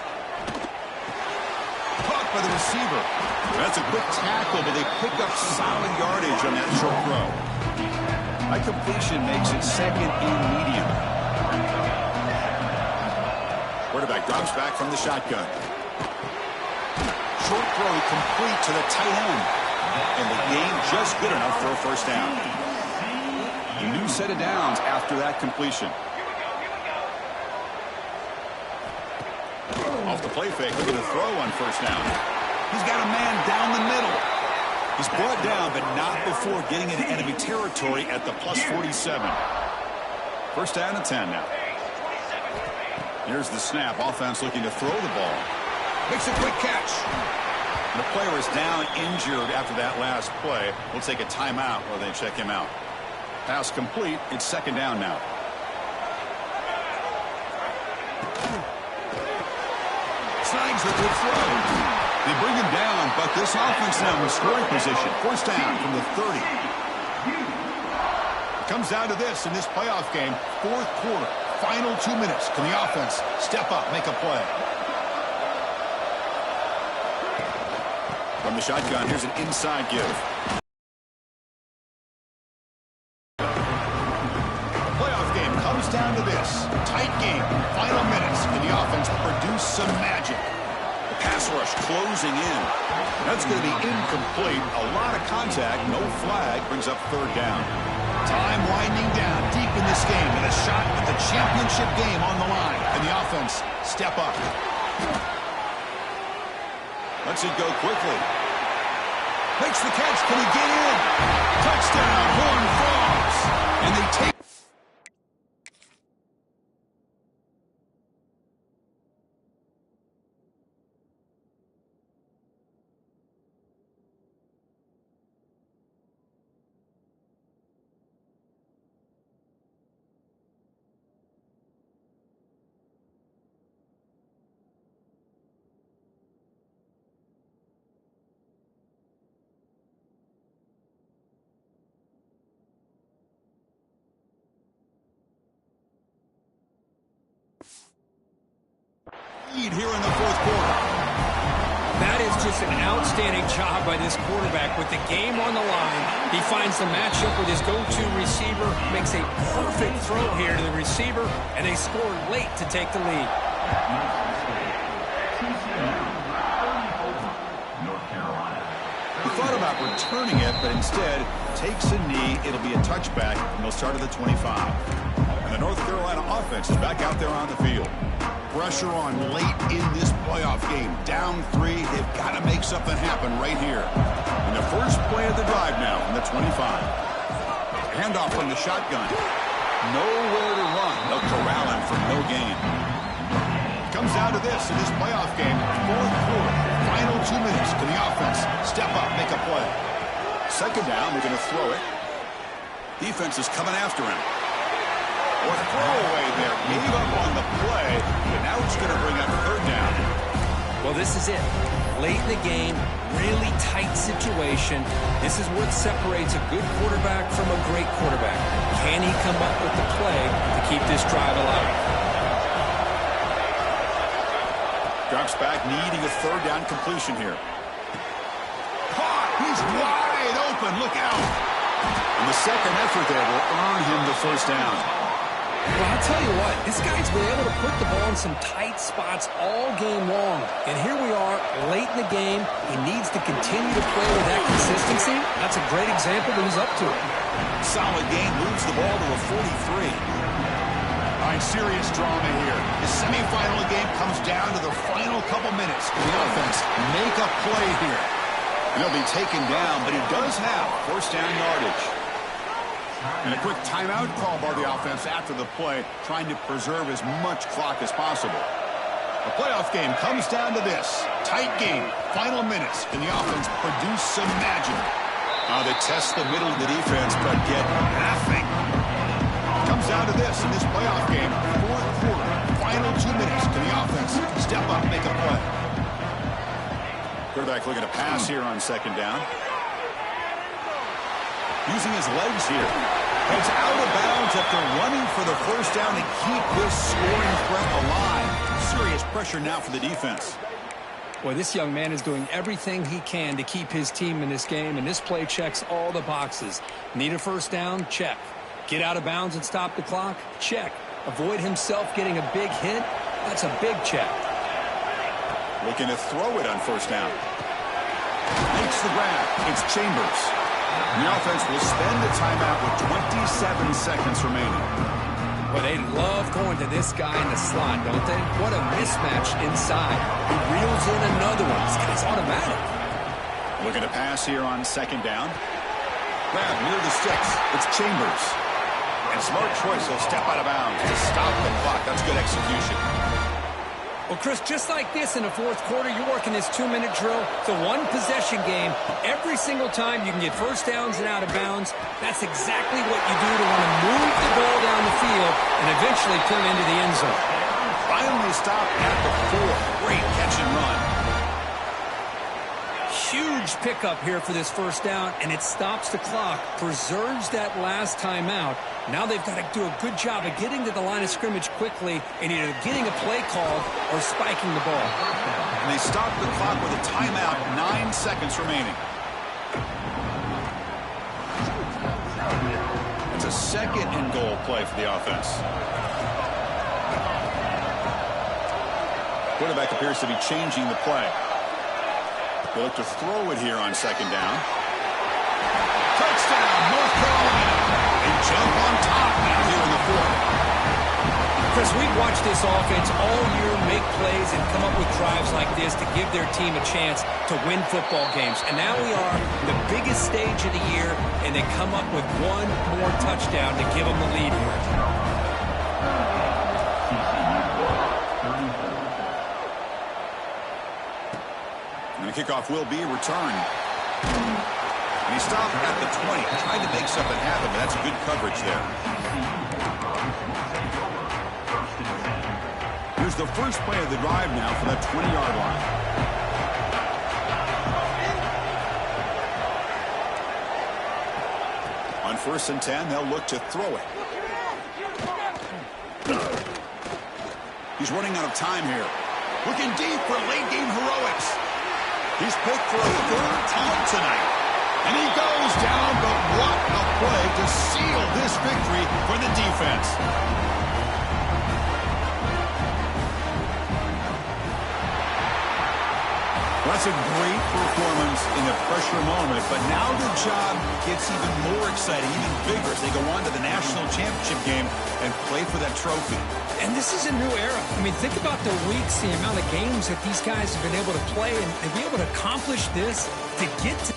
Caught by the receiver. That's a quick tackle, but they pick up solid yardage on that short throw. That completion makes it 2nd and medium. Quarterback drops back from the shotgun. Short throw complete to the tight end. And the gain just good enough for a 1st down. A new set of downs after that completion. Off the play fake, looking to throw on 1st down. He's got a man down the middle. He's brought down, but not before getting into enemy territory at the plus 47. 1st down and 10 now. Here's the snap. Offense looking to throw the ball. Makes a quick catch. The player is down injured after that last play. We'll take a timeout while they check him out. Pass complete. It's 2nd down now. Snags the good throw. They bring him down, but this offense now in scoring position. First down from the 30. It comes down to this in this playoff game. Fourth quarter, final 2 minutes. Can the offense step up, make a play? From the shotgun, here's an inside give. The playoff game comes down to this. Tight game, final minutes. Can the offense produce some magic? Pass rush closing in. That's going to be incomplete. A lot of contact. No flag. Brings up third down. Time winding down deep in this game. And a shot at the championship game on the line. And the offense step up. Lets it go quickly. Makes the catch. Can he get in? Touchdown. Horn Frogs. And they take. Here in the fourth quarter. That is just an outstanding job by this quarterback. With the game on the line, he finds the matchup with his go-to receiver, makes a perfect throw here to the receiver, and they score late to take the lead. He thought about returning it, but instead takes a knee. It'll be a touchback, and they'll start at the 25. And the North Carolina offense is back out there on the field. Pressure on late in this playoff game. Down 3. They've got to make something happen right here. In the first play of the drive now from the 25. Handoff from the shotgun. Nowhere to run. They'll corral him for no gain. Comes down to this in this playoff game. Fourth quarter. Final 2 minutes. Can the offense step up, make a play? Second down. They're going to throw it. Defense is coming after him. Or throwaway there. Gave up on the play, but now it's going to bring up third down. Well, this is it. Late in the game, really tight situation. This is what separates a good quarterback from a great quarterback. Can he come up with the play to keep this drive alive? Drops back, needing a third down completion here. Caught! He's wide open. Look out! And the second effort there will earn him the first down. Well, I'll tell you what, this guy's been able to put the ball in some tight spots all game long. And here we are, late in the game. He needs to continue to play with that consistency. That's a great example that he's up to it. Solid game, moves the ball to a 43. All right, serious drama here. The semifinal game comes down to the final couple minutes. The offense make a play here. And he'll be taken down, but he does have first down yardage. And a quick timeout call by the offense after the play, trying to preserve as much clock as possible. The playoff game comes down to this. Tight game, final minutes. Can the offense produce some magic? They test the middle of the defense, but get nothing. Comes down to this in this playoff game. Fourth quarter, final 2 minutes. Can the offense step up, make a play? Quarterback looking to pass here on second down. Using his legs here. Heads out of bounds after running for the first down to keep this scoring threat alive. Serious pressure now for the defense. Boy, this young man is doing everything he can to keep his team in this game, and this play checks all the boxes. Need a first down? Check. Get out of bounds and stop the clock? Check. Avoid himself getting a big hit? That's a big check. Looking to throw it on first down. Makes the grab. It's Chambers. The offense will spend the timeout with 27 seconds remaining. Well, they love going to this guy in the slot, don't they? What a mismatch inside. He reels in another one. This guy's automatic. Looking to pass here on second down. Grab near the sticks. It's Chambers. And smart choice. He'll step out of bounds to stop the clock. That's good execution. Well, Chris, just like this in the fourth quarter, you're working this 2-minute drill. It's a one-possession game. Every single time you can get first downs and out of bounds. That's exactly what you do to want to move the ball down the field and eventually turn into the end zone. Finally stopped at the 4. Great catch and run. Huge pickup here for this first down, and it stops the clock, preserves that last timeout. Now they've got to do a good job of getting to the line of scrimmage quickly and either getting a play called or spiking the ball. And they stop the clock with a timeout, 9 seconds remaining. It's a second and goal play for the offense. Quarterback appears to be changing the play. They look to throw it here on second down. Touchdown, North Carolina. They jump on top now here in the fourth. Chris, we've watched this offense all year make plays and come up with drives like this to give their team a chance to win football games. And now we are the biggest stage of the year, and they come up with one more touchdown to give them the lead here. And the kickoff will be returned. And he stopped at the 20. Tried to make something happen, but that's good coverage there. Here's the first play of the drive now for that 20-yard line. On 1st and 10, they'll look to throw it. He's running out of time here. Looking deep for late-game heroics. He's picked for a 3rd time tonight. And he goes down, but what a play to seal this victory for the defense. That's a great performance in the pressure moment, but now the job gets even more exciting, even bigger as they go on to the national championship game and play for that trophy. And this is a new era. I mean, think about the weeks, the amount of games that these guys have been able to play, and to be able to accomplish this, to get to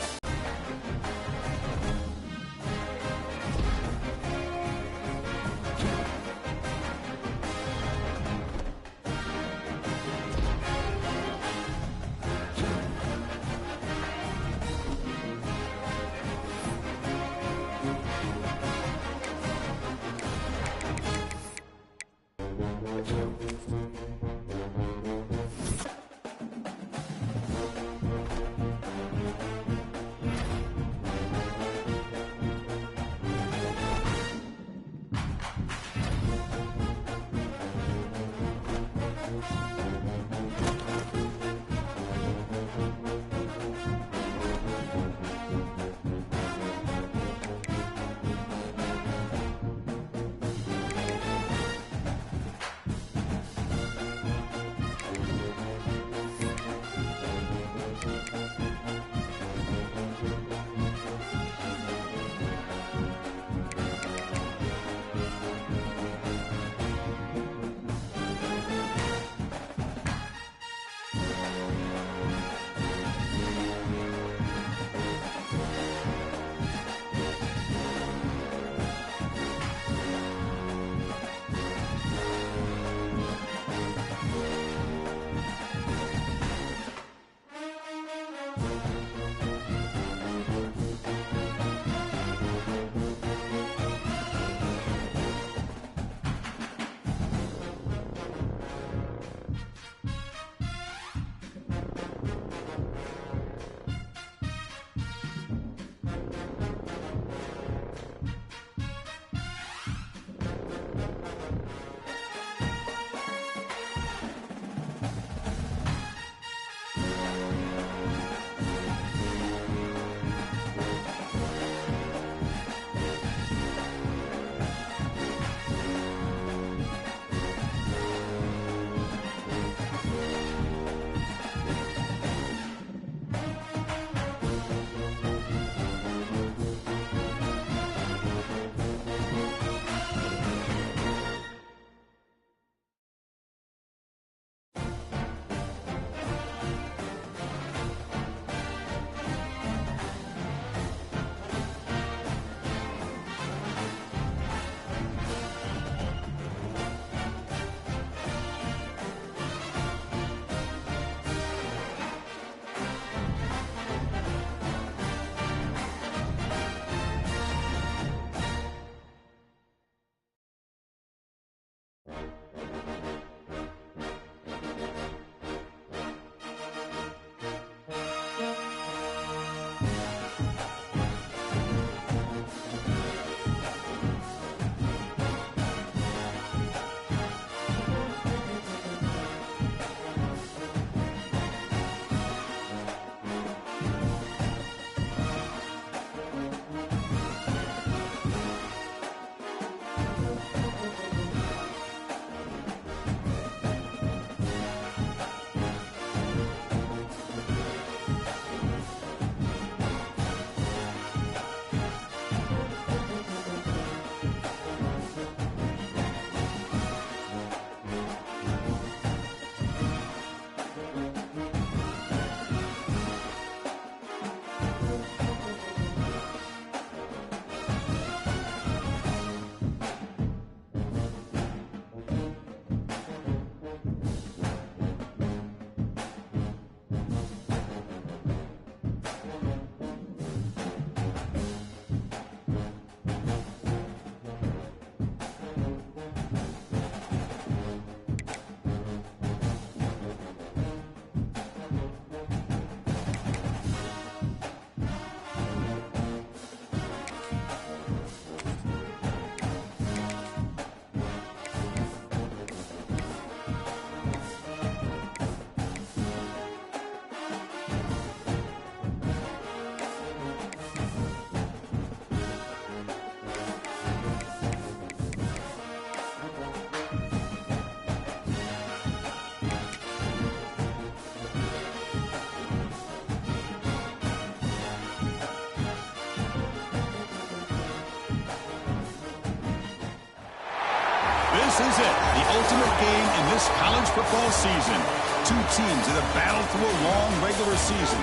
This is it, the ultimate game in this college football season. Two teams that have battled through a long regular season,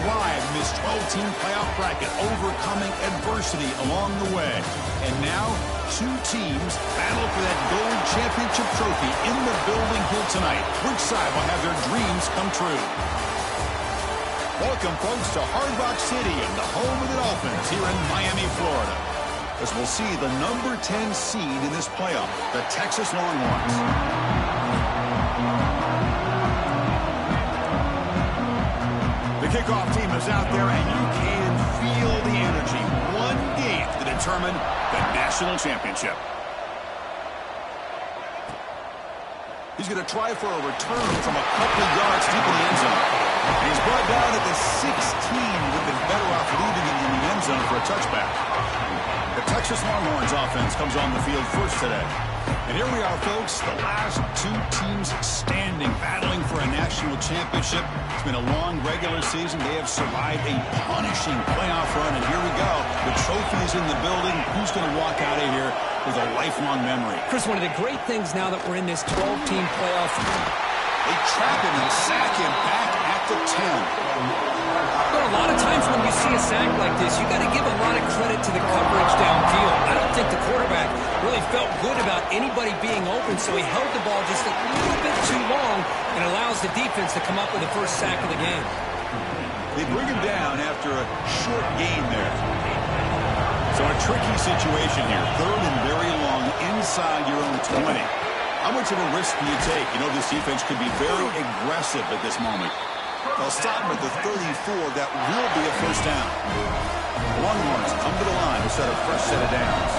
thrived in this 12-team playoff bracket, overcoming adversity along the way. And now, two teams battle for that gold championship trophy in the building here tonight. Which side will have their dreams come true? Welcome, folks, to Hard Rock Stadium, the home of the Dolphins here in Miami, Florida, as we'll see the number 10 seed in this playoff, the Texas Longhorns. The kickoff team is out there, and you can feel the energy. One game to determine the national championship. He's going to try for a return from a couple of yards deep in the end zone. And he's brought down at the 16. Would have been better off leaving it in the end zone for a touchback. The Texas Longhorns offense comes on the field first today. And here we are, folks, the last two teams standing, battling for a national championship. It's been a long regular season. They have survived a punishing playoff run, and here we go. The trophy is in the building. Who's going to walk out of here with a lifelong memory? Chris, one of the great things now that we're in this 12-team playoff, they trap him and sack him back at the 10. But a lot of times when you see a sack like this, you got to give a lot of credit to the coverage downfield. I don't think the quarterback really felt good about anybody being open, so he held the ball just a little bit too long and allows the defense to come up with the first sack of the game. They bring him down after a short gain there. So a tricky situation here. Third and very long inside your own 20. How much of a risk do you take? You know, this defense could be very aggressive at this moment. They'll stop him at the 34. That will be a first down. Longhorns come to the line to set a fresh set of downs.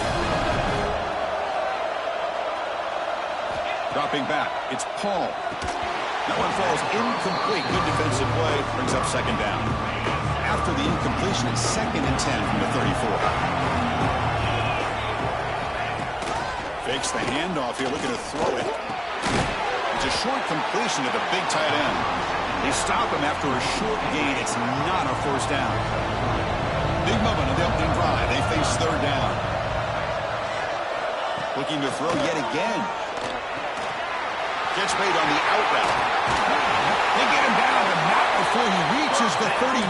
Dropping back, it's Paul. That one falls incomplete. Good defensive play, brings up second down. After the incompletion, it's 2nd and 10 from the 34. Fakes the handoff here, looking to throw it. It's a short completion to the big tight end. They stop him after a short gain. It's not a first down. Big moment of the opening drive. They face third down. Looking to throw yet again. Catch made on the out route. They get him down, but not before he reaches the 39.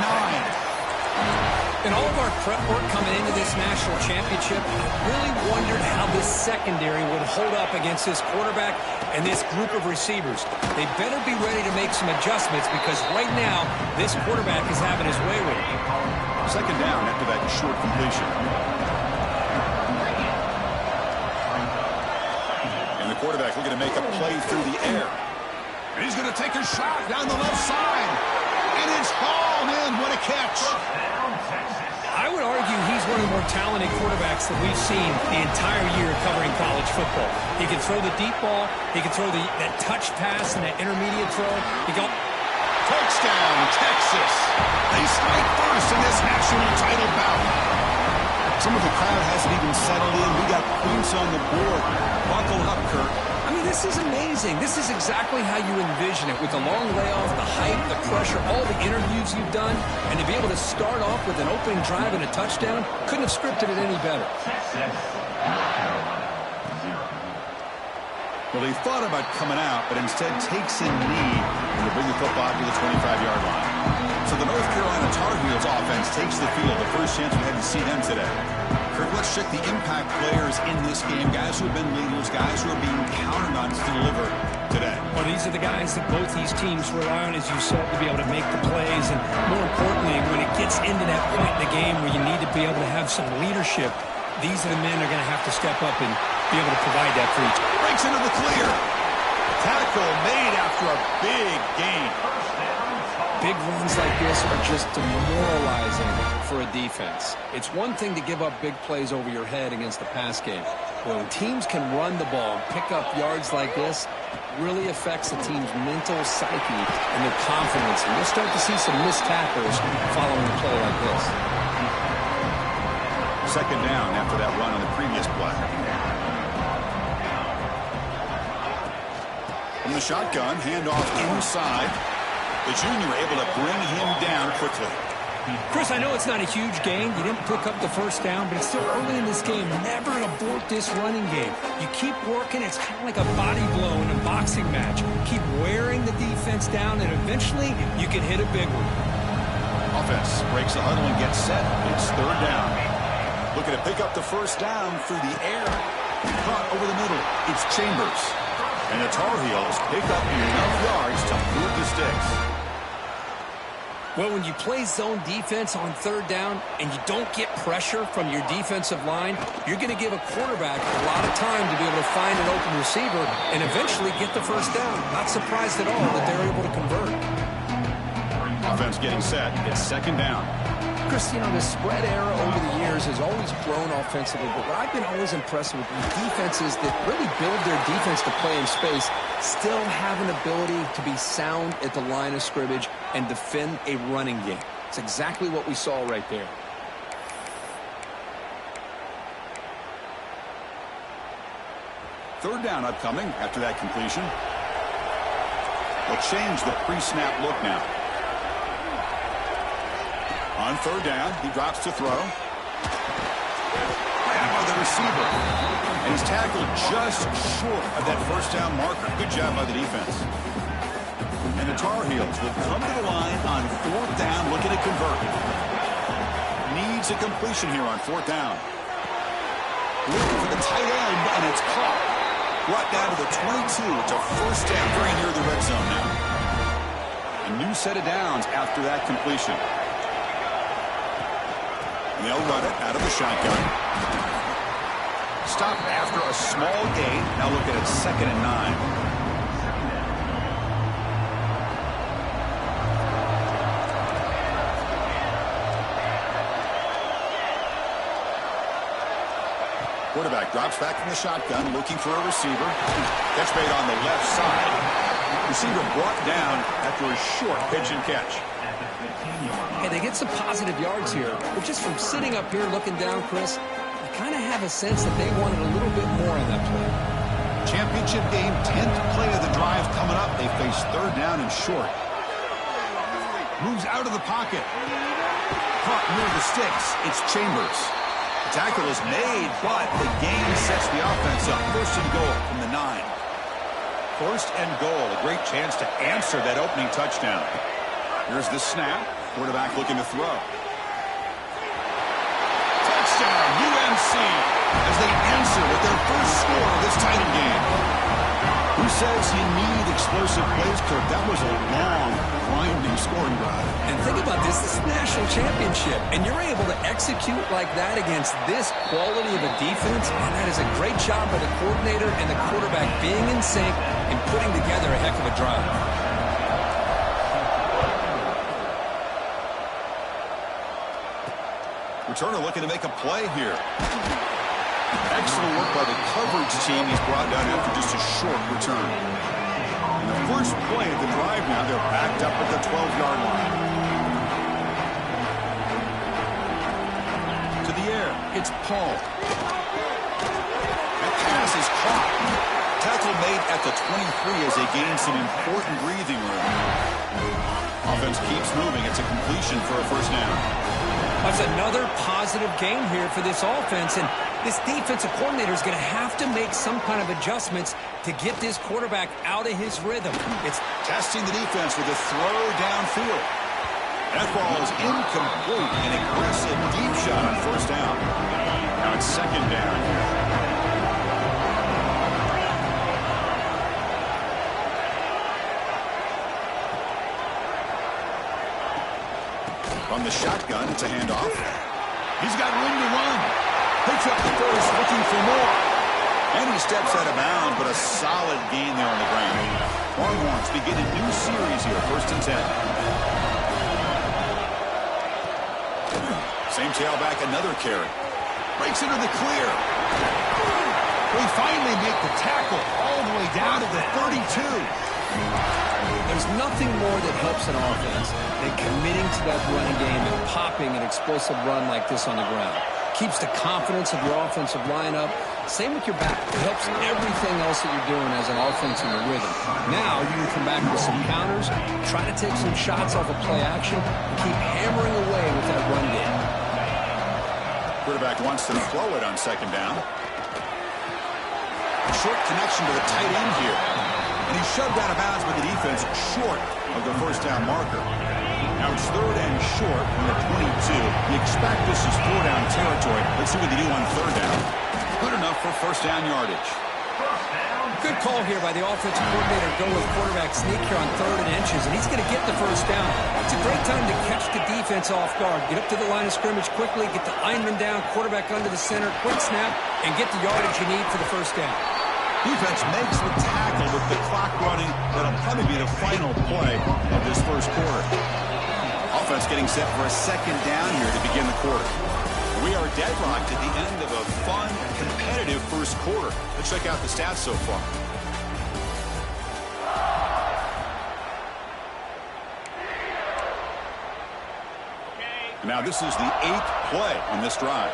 In all of our prep work coming into this national championship, I really wondered how this secondary would hold up against this quarterback and this group of receivers. They better be ready to make some adjustments because right now, this quarterback is having his way with it. Second down after that short completion. And the quarterback looking to make a play through the air. And he's going to take a shot down the left side. And it's hauled in. What a catch. I would argue he's one of the more talented quarterbacks that we've seen the entire year covering college football. He can throw the deep ball. He can throw that touch pass and that intermediate throw. Touchdown, Texas. They strike first in this national title bout. Some of the crowd hasn't even settled in. We got points on the board. Buckle up, Kurt. I mean, this is amazing. This is exactly how you envision it with the long layoff, the hype, the pressure, all the interviews you've done, and to be able to start off with an opening drive and a touchdown, couldn't have scripted it any better. Well, he thought about coming out, but instead takes a knee to bring the football to the 25-yard line. So the North Carolina Tar Heels offense takes the field. The first chance we had to see them today. Kurt, let's check the impact players in this game. Guys who have been leaders, guys who are being counted on to deliver today. Well, these are the guys that both these teams rely on, as you said, to be able to make the plays. And more importantly, when it gets into that point in the game where you need to be able to have some leadership, these are the men that are going to have to step up and be able to provide that for each. Breaks into the clear. Tackle made after a big gain. Big runs like this are just demoralizing for a defense. It's one thing to give up big plays over your head against the pass game. When teams can run the ball and pick up yards like this, it really affects the team's mental psyche and their confidence. And you'll start to see some missed tackles following a play like this. Second down after that run on the previous play. From the shotgun, handoff inside. The junior able to bring him down quickly. Chris, I know it's not a huge gain. You didn't pick up the first down, but it's still early in this game. Never abort this running game. You keep working. It's kind of like a body blow in a boxing match. Keep wearing the defense down, and eventually you can hit a big one. Offense breaks the huddle and gets set. It's third down. Looking to pick up the first down through the air. Caught over the middle. It's Chambers. And the Tar Heels pick up enough yards to move the sticks. Well, when you play zone defense on third down and you don't get pressure from your defensive line, you're going to give a quarterback a lot of time to be able to find an open receiver and eventually get the first down. Not surprised at all that they're able to convert. Offense getting set. It's second down. Chris, you know, the spread era over the years has always grown offensively, but what I've been always impressed with is defenses that really build their defense to play in space still have an ability to be sound at the line of scrimmage and defend a running game. It's exactly what we saw right there. Third down upcoming after that completion. They'll change the pre-snap look now. On third down, he drops to throw. Down by the receiver. And he's tackled just short of that first down marker. Good job by the defense. And the Tar Heels will come to the line on fourth down, looking to convert. Needs a completion here on fourth down. Looking for the tight end, and it's caught. Brought down to the 22. It's a first down, very near the red zone now. A new set of downs after that completion. They'll run it out of the shotgun. Stop after a small gain. Now look at it, 2nd and 9. Quarterback drops back from the shotgun, looking for a receiver. Catch made on the left side. Receiver brought down after a short pitch and catch. Hey, they get some positive yards here, but just from sitting up here looking down, Chris, you kind of have a sense that they wanted a little bit more on that play. Championship game, 10th play of the drive coming up. They face third down and short. Moves out of the pocket. Caught near the sticks. It's Chambers. The tackle is made, but the gain sets the offense up. First and goal from the 9. First and goal. A great chance to answer that opening touchdown. Here's the snap. Quarterback looking to throw. Touchdown, UNC, as they answer with their first score of this title game. Who says you need explosive plays, Kirk? That was a long, winding scoring drive. And think about this. This is a national championship, and you're able to execute like that against this quality of a defense, and that is a great job by the coordinator and the quarterback being in sync and putting together a heck of a drive. Returner looking to make a play here. Excellent work by the coverage team. He's brought down after just a short return. And the first play of the drive now, they're backed up at the 12-yard line. To the air, it's Paul. That pass is caught. Tackle made at the 23 as they gain some important breathing room. Offense keeps moving. It's a completion for a first down. That's another positive game here for this offense, and this defensive coordinator is going to have to make some kind of adjustments to get this quarterback out of his rhythm. It's testing the defense with a throw downfield. That ball is incomplete. An aggressive deep shot on first down. Now it's second down here. From the shotgun, it's a handoff. He's got room to run. Picks up the first, looking for more. And he steps out of bounds, but a solid gain there on the ground. Longhorns begin a new series here, 1st and 10. Same tailback, another carry. Breaks into the clear. We finally make the tackle all the way down to the 32. There's nothing more that helps an offense than committing to that running game and popping an explosive run like this on the ground. Keeps the confidence of your offensive lineup, Same with your back. It helps everything else that you're doing as an offense in the rhythm. Now you can come back with some counters, try to take some shots off of play action, and keep hammering away with that run game. Quarterback wants to throw it on second down. A short connection to the tight end here. And he's shoved out of bounds with the defense short of the first down marker. Now it's third and short from the 22. You expect this is four down territory. Let's see what they do on third down. Good enough for first down yardage. Good call here by the offensive coordinator. Go with quarterback sneak here on third and inches, and he's going to get the first down. It's a great time to catch the defense off guard. Get up to the line of scrimmage quickly, get the lineman down, quarterback under the center, quick snap, and get the yardage you need for the first down. Defense makes the tackle with the clock running. That'll probably be the final play of this first quarter. Offense getting set for a second down here to begin the quarter. We are deadlocked at the end of a fun, competitive first quarter. Let's check out the stats so far. Now this is the 8th play on this drive.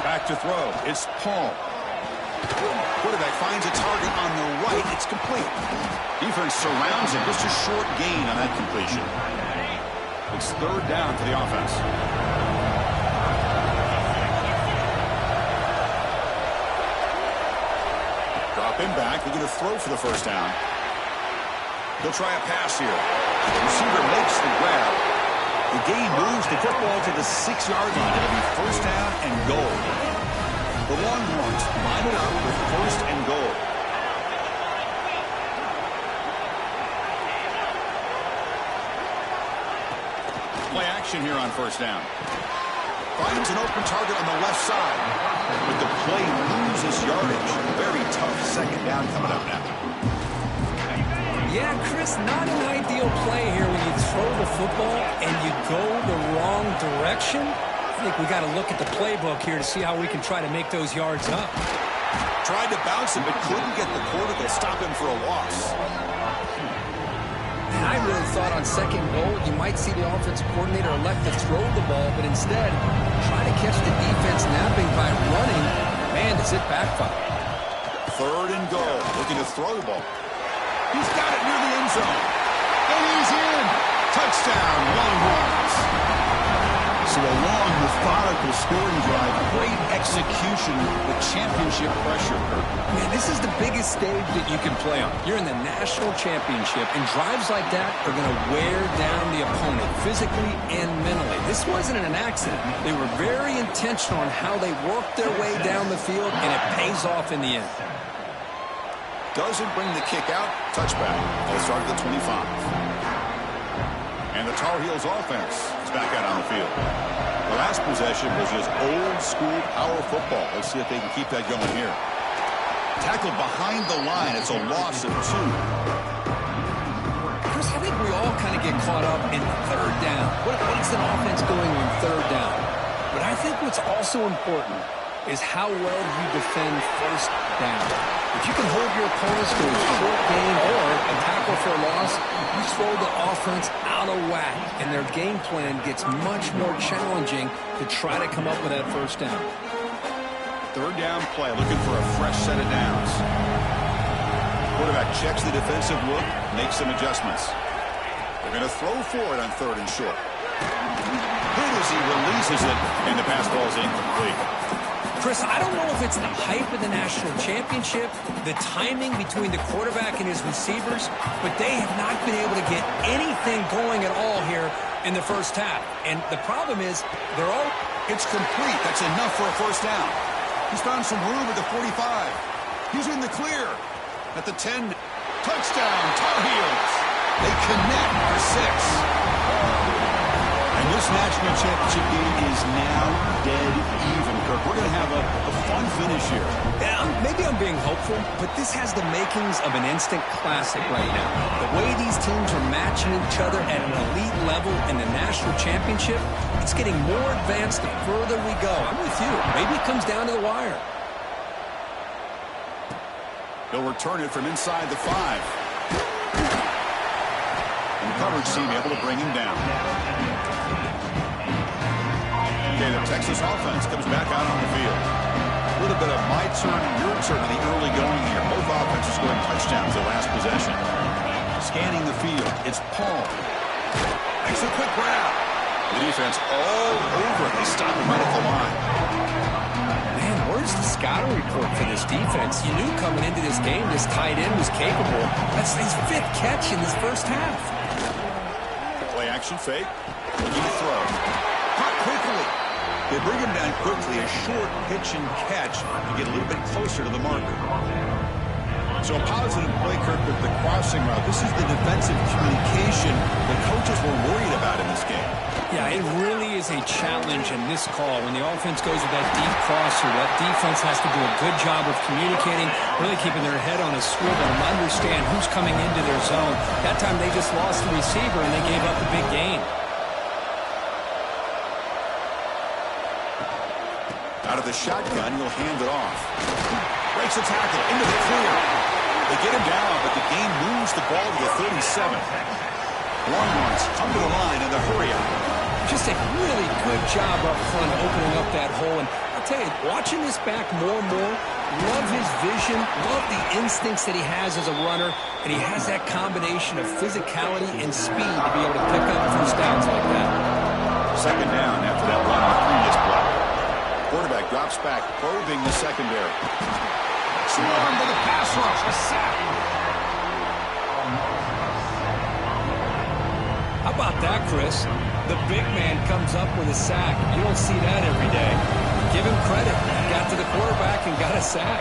Back to throw. It's Paul. Quarterback finds a target on the right. It's complete. Defense surrounds him. Just a short gain on that completion. It's third down for the offense. Drop him back. They're going to throw for the first down. He'll try a pass here. The receiver makes the grab. The gain moves the football to the 6-yard line. It'll be first down and goal. The Longhorns line it up with first and goal. Play action here on first down. Finds an open target on the left side. But the play loses yardage. Very tough second down coming up now. Yeah, Chris, not an ideal play here when you throw the football and you go the wrong direction. I think we got to look at the playbook here to see how we can try to make those yards up. Tried to bounce him, but couldn't get the quarterback to stop him for a loss. And I really thought on second goal you might see the offensive coordinator elect to throw the ball, but instead try to catch the defense napping by running. Man, does it backfire. Third and goal, looking to throw the ball. He's got it near the end zone. And he's in. Touchdown, Longhorns. So a long, methodical scoring drive. Great execution with championship pressure. Man, this is the biggest stage that you can play on. You're in the national championship, and drives like that are going to wear down the opponent physically and mentally. This wasn't an accident. They were very intentional on how they worked their way down the field, and it pays off in the end. Doesn't bring the kick out. Touchback. They'll start at the 25. And the Tar Heels offense is back out on the field. The last possession was just old-school power football. Let's see if they can keep that going here. Tackled behind the line. It's a loss of 2. Chris, I think we all kind of get caught up in third down. What is an offense doing on third down? But I think what's also important is how well you defend first down. If you can hold your opponents to a short gain or a tackle for a loss, you throw the offense out of whack, and their game plan gets much more challenging to try to come up with that first down. Third down play, looking for a fresh set of downs. Quarterback checks the defensive look, makes some adjustments. They're going to throw for it on third and short. Hit as he releases it, and the pass ball is incomplete. Chris, I don't know if it's the hype of the national championship, the timing between the quarterback and his receivers, but they have not been able to get anything going at all here in the first half. And the problem is, it's complete. That's enough for a first down. He's found some room at the 45. He's in the clear. At the 10, touchdown, Tar Heels. They connect for 6. And this national championship game is now dead even, Kirk. We're going to have a fun finish here. Yeah, maybe I'm being hopeful, but this has the makings of an instant classic right now. The way these teams are matching each other at an elite level in the national championship, it's getting more advanced the further we go. I'm with you. Maybe it comes down to the wire. He'll return it from inside the 5. And coverage team able to bring him down. Okay, the Texas offense comes back out on the field. A little bit of my turn, your turn in the early going here. Both offenses scoring touchdowns their last possession. Scanning the field, it's Paul. Makes a quick grab. The defense all over it. They stop him right at the line. Man, where's the scouting report for this defense? You knew coming into this game this tight end was capable. That's his 5th catch in this first half. Play action fake. Looking to throw. Caught quickly. They bring him down quickly. A short pitch and catch to get a little bit closer to the marker. So a positive play, Kirk, with the crossing route. This is the defensive communication the coaches were worried about in this game. Yeah, it really is a challenge in this call. When the offense goes with that deep crosser, that defense has to do a good job of communicating, really keeping their head on a swivel and understand who's coming into their zone. That time they just lost the receiver and they gave up a big gain. Out of the shotgun, he'll hand it off. Breaks a tackle into the clear. They get him down, but the game moves the ball to the 37. Longhorns come to the line in the hurry up. Just a really good job up front opening up that hole. And I'll tell you, watching this back more and more, love his vision, love the instincts that he has as a runner, and he has that combination of physicality and speed to be able to pick up first downs like that. Second down after that run on the previous play. Quarterback drops back, probing the secondary. Swarm to the pass rush, a sack. How about that, Chris? The big man comes up with a sack. You don't see that every day. Give him credit. He got to the quarterback and got a sack.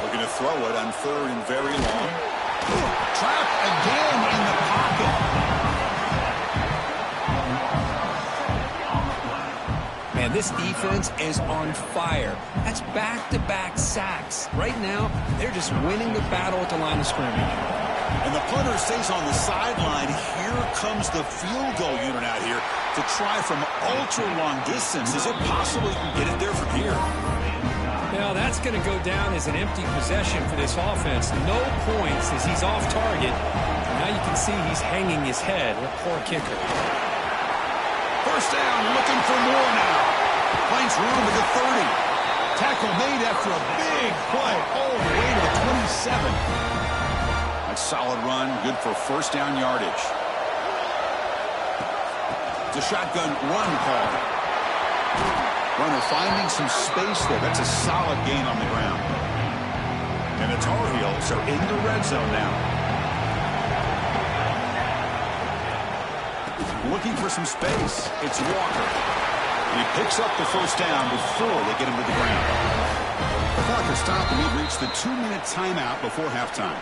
Looking to throw it on 3rd and very long. Trapped again in the pocket. Man, this defense is on fire. That's back-to-back sacks. Right now, they're just winning the battle at the line of scrimmage. And the punter stays on the sideline. Here comes the field goal unit out here to try from ultra-long distance. Is it possible you can get it there from here? Now, that's going to go down as an empty possession for this offense. No points as he's off target. Now you can see he's hanging his head. What a poor kicker. First down, looking for more now. Finds room at the 30. Tackle made after a big play all the way to the 27. That's solid run, good for first down yardage. It's a shotgun run call. Runner finding some space there. That's a solid gain on the ground. And the Tar Heels are in the red zone now. Looking for some space. It's Walker. He picks up the first down before they get him to the ground. The clock has stopped, and we've reached the 2-minute timeout before halftime.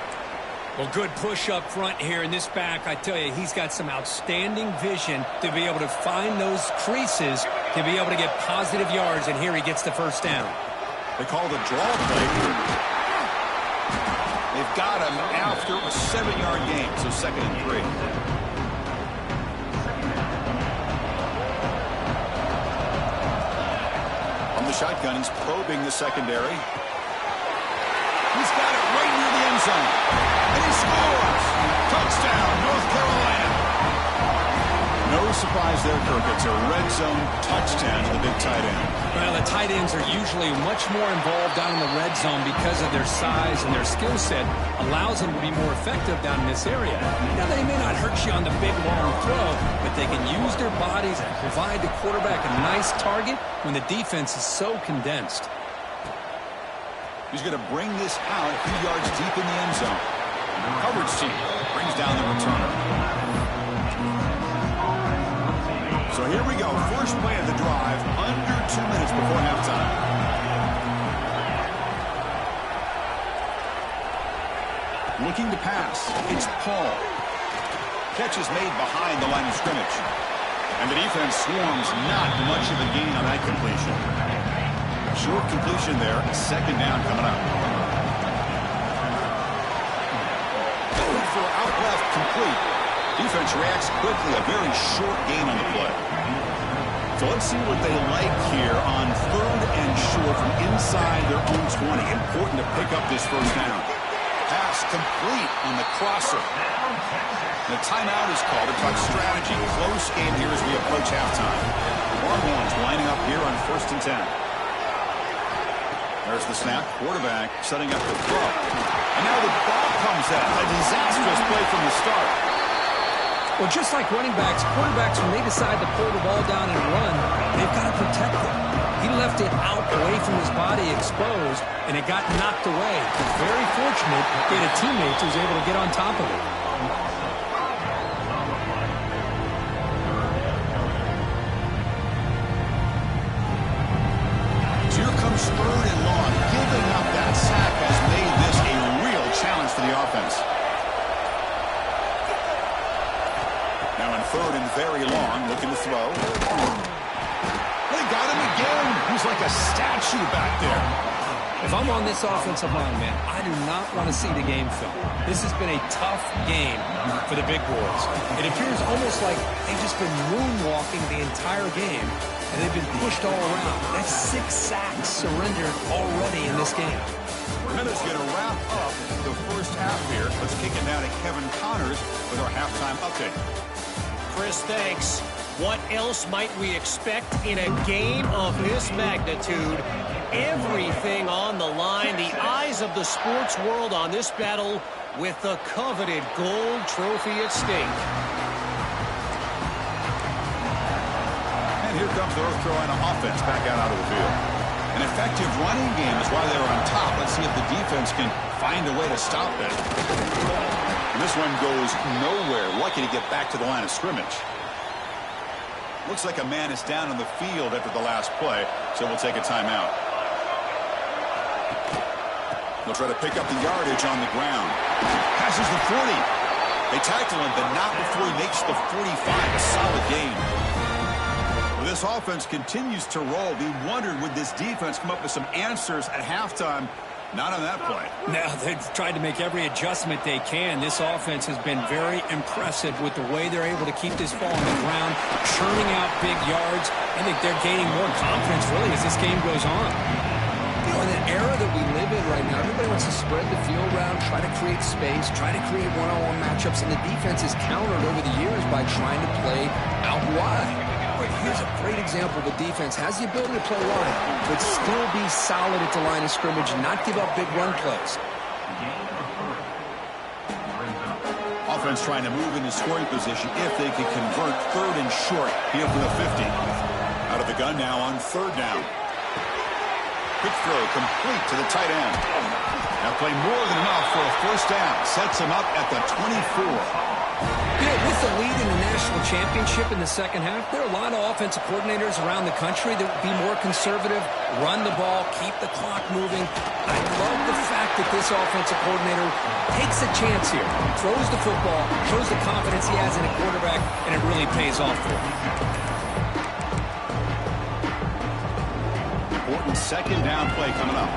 Well, good push up front here in this back. I tell you, he's got some outstanding vision to be able to find those creases, to be able to get positive yards, and here he gets the first down. They call the draw play here. They've got him after a 7-yard gain, so 2nd and 3. The shotgun, he's probing the secondary. He's got it right near the end zone. And he scores! Touchdown, North Carolina! No surprise there, Kirk. It's a red zone touchdown to the big tight end. Well, the tight ends are usually much more involved down in the red zone because of their size and their skill set allows them to be more effective down in this area. Now, they may not hurt you on the big, long throw, but they can use their bodies and provide the quarterback a nice target when the defense is so condensed. He's going to bring this out a few yards deep in the end zone. Coverage team brings down the returner. So here we go. First play of the drive, under 2 minutes before halftime. Looking to pass. It's Paul. Catch is made behind the line of scrimmage. And the defense swarms not much of a gain on that completion. Short completion there. 2nd down coming up. Going for out left complete. Defense reacts quickly. A very short gain on the play. So let's see what they like here on 3rd and short from inside their own 20. Important to pick up this first down. Pass complete on the crosser. The timeout is called to talk strategy. Close game here as we approach halftime. Longhorns lining up here on 1st and 10. There's the snap. Quarterback setting up the throw. And now the ball comes out. A disastrous play from the start. Well, just like running backs, quarterbacks, when they decide to pull the ball down and run, they've got to protect it. He left it out away from his body exposed, and it got knocked away. He's very fortunate he had a teammate who was able to get on top of it. Here comes 3rd and long. Giving up that sack has made this a real challenge for the offense. Now in 3rd and very long, looking to throw. They got him again. He's like a statue back there. If I'm on this offensive line, man, I do not want to see the game film. This has been a tough game for the big boys. It appears almost like they've just been moonwalking the entire game, and they've been pushed all around. That's 6 sacks surrendered already in this game. That is going to wrap up the first half here. Let's kick it down to Kevin Connors with our halftime update. Chris, thanks. What else might we expect in a game of this magnitude? Everything on the line. The eyes of the sports world on this battle with the coveted gold trophy at stake. And here comes the North Carolina offense back out onto the field. An effective running game is why they're on top. Let's see if the defense can find a way to stop it. And this one goes nowhere. Lucky to get back to the line of scrimmage. Looks like a man is down on the field after the last play, so we'll take a timeout. We'll try to pick up the yardage on the ground. Passes the 40. They tackle him, but not before he makes the 45. A solid gain. Well, this offense continues to roll. We wondered, would this defense come up with some answers at halftime? Not on that play. Now, they've tried to make every adjustment they can. This offense has been very impressive with the way they're able to keep this ball on the ground, churning out big yards. I think they're gaining more confidence, really, as this game goes on. You know, in the era that we live in right now, everybody wants to spread the field around, try to create space, try to create one-on-one matchups, and the defense is countered over the years by trying to play out wide. Here's a great example of a defense has the ability to play wide, but still be solid at the line of scrimmage and not give up big run plays. Offense trying to move into scoring position if they can convert 3rd and short here from the 50. Out of the gun now on 3rd down. Quick throw complete to the tight end. Now play more than enough for a 1st down. Sets him up at the 24. You know, with the lead in the national championship in the second half, there are a lot of offensive coordinators around the country that would be more conservative, run the ball, keep the clock moving. I love the fact that this offensive coordinator takes a chance here, throws the football, shows the confidence he has in a quarterback, and it really pays off for him. Important 2nd down play coming up.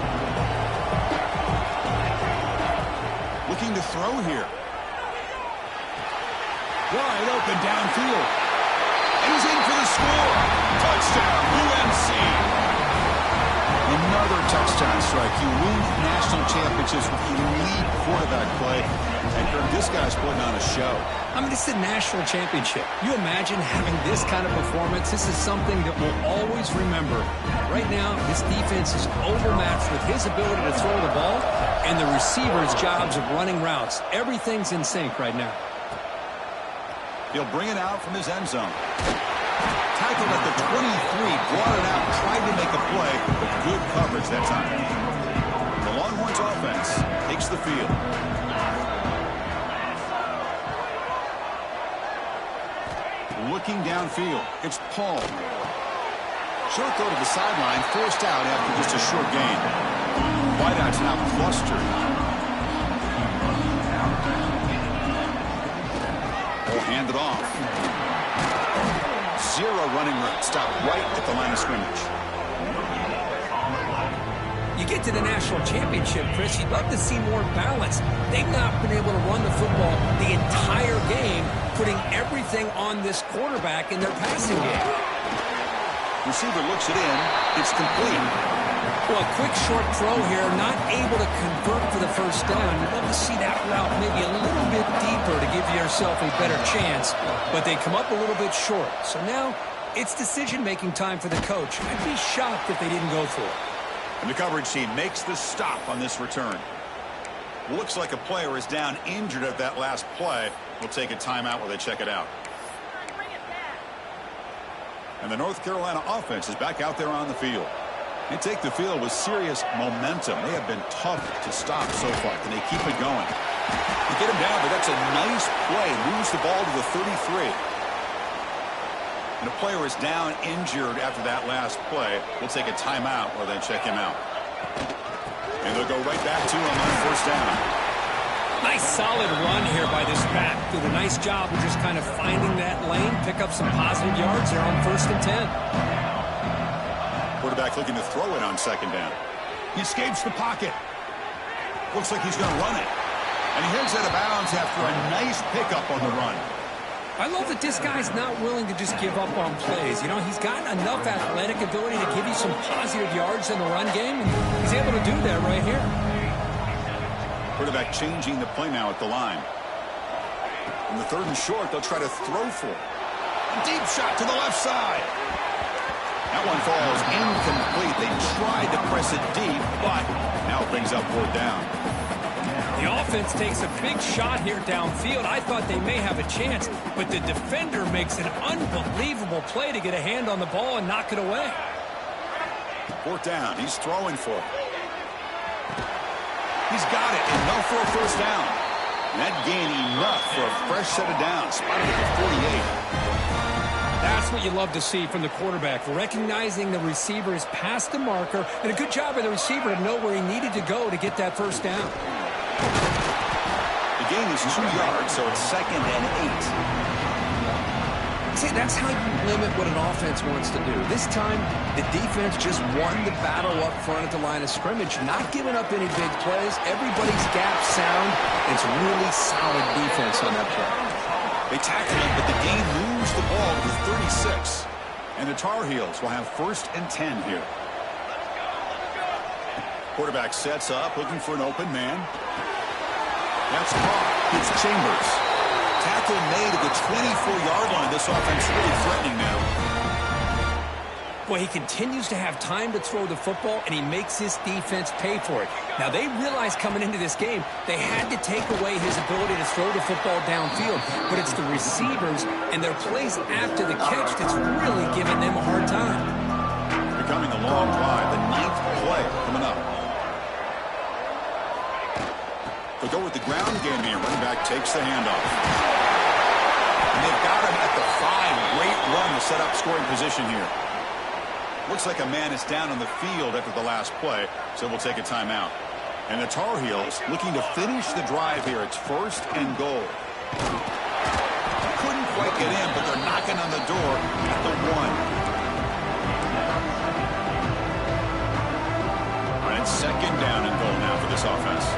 Looking to throw here. Wide open downfield. And he's in for the score. Touchdown, UNC. Another touchdown strike. You win national championships with elite quarterback play. And Kirk, this guy's putting on a show. I mean, this is a national championship. You imagine having this kind of performance? This is something that we'll always remember. Right now, this defense is overmatched with his ability to throw the ball and the receivers' jobs of running routes. Everything's in sync right now. He'll bring it out from his end zone. Tackled at the 23, brought it out, tried to make a play, but good coverage that time. The Longhorns offense takes the field. Looking downfield, it's Paul. Short throw to the sideline, forced out after just a short gain. Wideouts now clustered. Hand it off. 0 running route. Stop right at the line of scrimmage. You get to the national championship, Chris, you'd love to see more balance. They've not been able to run the football the entire game, putting everything on this quarterback in their passing game. Receiver looks it in. It's complete. Well, a quick short throw here, not able to convert for the first down. You'd love to see that route maybe a little bit deeper to give yourself a better chance, but they come up a little bit short. So now it's decision-making time for the coach. I'd be shocked if they didn't go for it. And the coverage team makes the stop on this return. Looks like a player is down injured at that last play. We'll take a timeout while they check it out. And the North Carolina offense is back out there on the field. They take the field with serious momentum. They have been tough to stop so far. Can they keep it going? They get him down, but that's a nice play. Moves the ball to the 33. And the player is down injured after that last play. We'll take a timeout while they check him out. And they'll go right back to him on first down. Nice solid run here by this back. Did a nice job of just kind of finding that lane, pick up some positive yards there on 1st and 10. Quarterback looking to throw it on second down. He escapes the pocket. Looks like he's going to run it. And he heads out of bounds after a nice pickup on the run. I love that this guy's not willing to just give up on plays. You know, he's got enough athletic ability to give you some positive yards in the run game, and he's able to do that right here. Quarterback changing the play now at the line. On the 3rd and short, they'll try to throw for it. A deep shot to the left side. That one falls incomplete. They tried to press it deep, but now it brings up 4th down. The offense takes a big shot here downfield. I thought they may have a chance, but the defender makes an unbelievable play to get a hand on the ball and knock it away. 4th down. He's throwing for it. He's got it. Enough for a first down. And that gain enough for a fresh set of downs. Spotted at the 48. That's what you love to see from the quarterback, recognizing the receiver is past the marker, and a good job by the receiver to know where he needed to go to get that first down. The gain is 2 yards, so it's 2nd and 8. See, that's how you limit what an offense wants to do. This time, the defense just won the battle up front at the line of scrimmage, not giving up any big plays. Everybody's gap sound. It's really solid defense on that play. They tackle him, but the gain moves the ball to the 36. And the Tar Heels will have 1st and 10 here. Quarterback sets up, looking for an open man. That's caught. It's Chambers. Tackle made at the 24-yard line. This offense really threatening now. Well, he continues to have time to throw the football, and he makes his defense pay for it. Now, they realized coming into this game, they had to take away his ability to throw the football downfield, but it's the receivers and their plays after the catch that's really giving them a hard time. Becoming a long drive, the 9th play coming up. They'll go with the ground game here. Running back takes the handoff. And they've got him at the 5. Great run to set up scoring position here. Looks like a man is down on the field after the last play, so we'll take a timeout. And the Tar Heels looking to finish the drive here. It's 1st and goal. Couldn't quite get in, but they're knocking on the door at the 1. All right, 2nd down and goal now for this offense.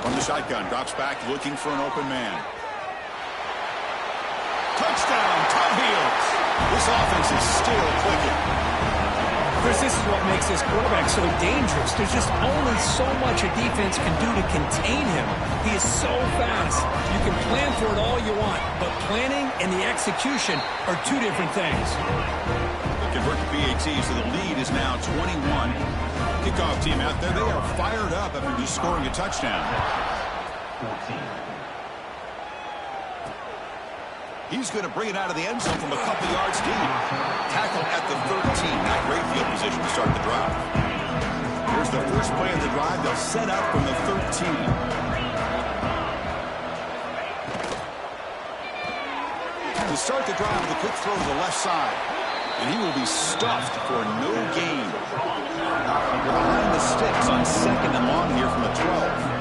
From the shotgun, drops back looking for an open man. Touchdown, Tar Heels! This offense is still clicking. Chris, this is what makes this quarterback so dangerous. There's just only so much a defense can do to contain him. He is so fast. You can plan for it all you want, but planning and the execution are two different things. They convert the PAT, so the lead is now 21. Kickoff team out there, they are fired up after just scoring a touchdown. 14. He's going to bring it out of the end zone from a couple yards deep. Tackle at the 13. Not great field position to start the drive. Here's the first play of the drive. They'll set up from the 13. To start the drive with a quick throw to the left side. And he will be stuffed for no gain. Behind the sticks on 2nd and long here from the 12.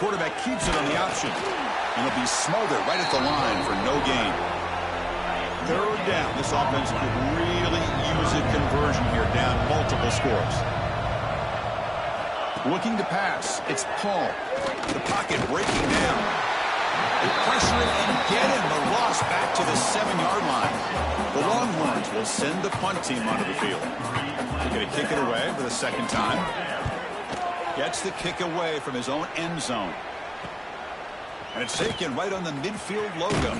Quarterback keeps it on the option, and it'll be smothered right at the line for no gain. 3rd down. This offense could really use a conversion here, down multiple scores. Looking to pass. It's Paul. The pocket breaking down. Pressure it and get him. The loss back to the 7-yard line. The Longhorns will send the punt team onto the field. They're going to kick it away for the second time. Gets the kick away from his own end zone. And it's taken right on the midfield logo.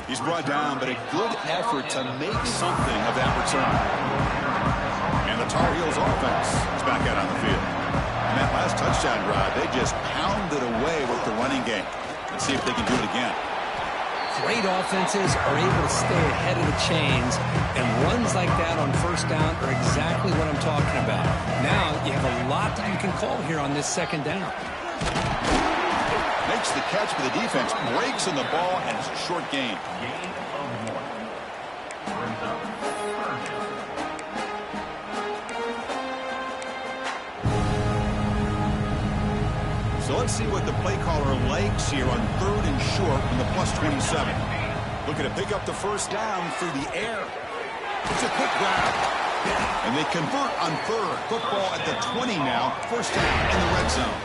He's brought down, but a good effort to make something of that return. And the Tar Heels offense is back out on the field. And that last touchdown drive, they just pounded away with the running game. Let's see if they can do it again. Great offenses are able to stay ahead of the chains, and runs like that on first down are exactly what I'm talking about. Now you have a lot that you can call here on this second down. Makes the catch, but the defense breaks on the ball, and it's a short gain. So let's see what the play caller likes here on 3rd and short from the +27. Looking to pick up the first down through the air. It's a quick grab. And they convert on 3rd. Football at the 20 now. First down in the red zone.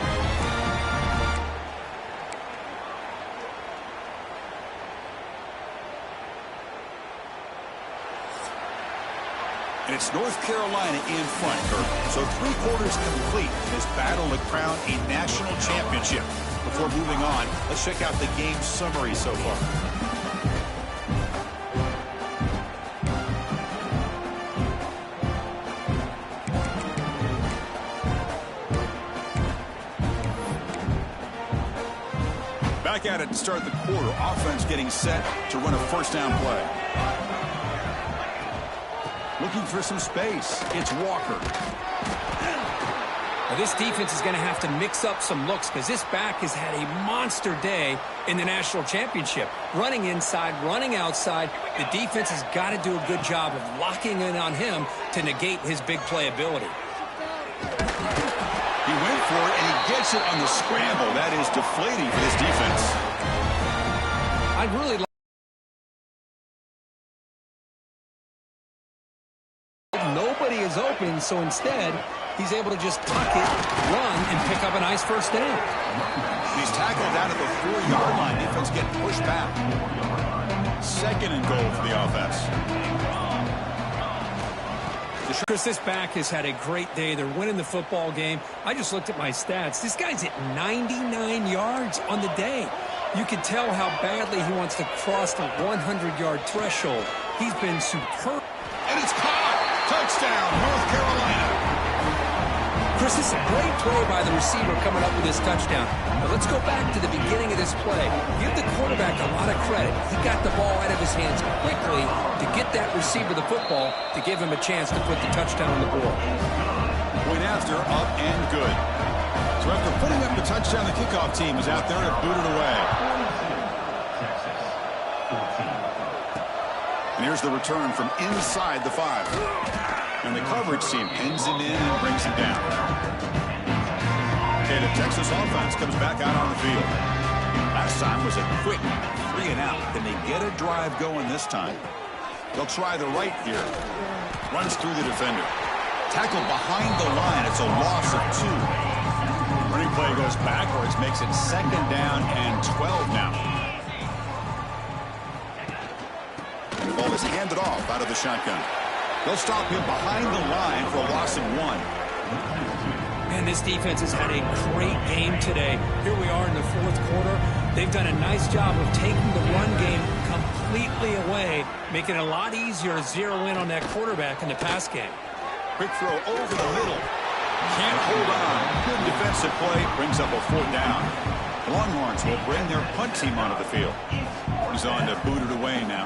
And it's North Carolina in front, Kirk. So 3 quarters complete in this battle to crown a national championship. Before moving on, let's check out the game summary so far. Back at it to start the quarter. Offense getting set to run a first down play. Looking for some space. It's Walker. Now this defense is going to have to mix up some looks because this back has had a monster day in the national championship. Running inside, running outside. The defense has got to do a good job of locking in on him to negate his big play ability. He went for it, and he gets it on the scramble. That is deflating for this defense. I'd really like nobody is open, so instead he's able to just tuck it, run, and pick up a nice first down. He's tackled down at the 4-yard line. Defense getting pushed back. 2nd and goal for the offense. Chris, this back has had a great day. They're winning the football game. I just looked at my stats. This guy's at 99 yards on the day. You can tell how badly he wants to cross the 100-yard threshold. He's been superb. And it's caught. Touchdown, North Carolina. Chris, this is a great play by the receiver coming up with his touchdown. But let's go back to the beginning of this play. Give the quarterback a lot of credit. He got the ball out of his hands quickly to get that receiver the football to give him a chance to put the touchdown on the board. Point after, up and good. So after putting up the touchdown, the kickoff team is out there to boot it away. And here's the return from inside the 5. And the coverage team pins him in and brings him down. Okay, the Texas offense comes back out on the field. Last time was a quick 3 and out. Can they get a drive going this time? They'll try the right here. Runs through the defender. Tackled behind the line. It's a loss of 2. Running play goes backwards, makes it 2nd down and 12 now. The ball is handed off out of the shotgun. They'll stop him behind the line for a loss of 1. Man, this defense has had a great game today. Here we are in the 4th quarter. They've done a nice job of taking the run game completely away, making it a lot easier to zero in on that quarterback in the pass game. Quick throw over the middle. Can't hold on. Good defensive play. Brings up a 4th down. Longhorns will bring their punt team onto the field. He's on to boot it away now.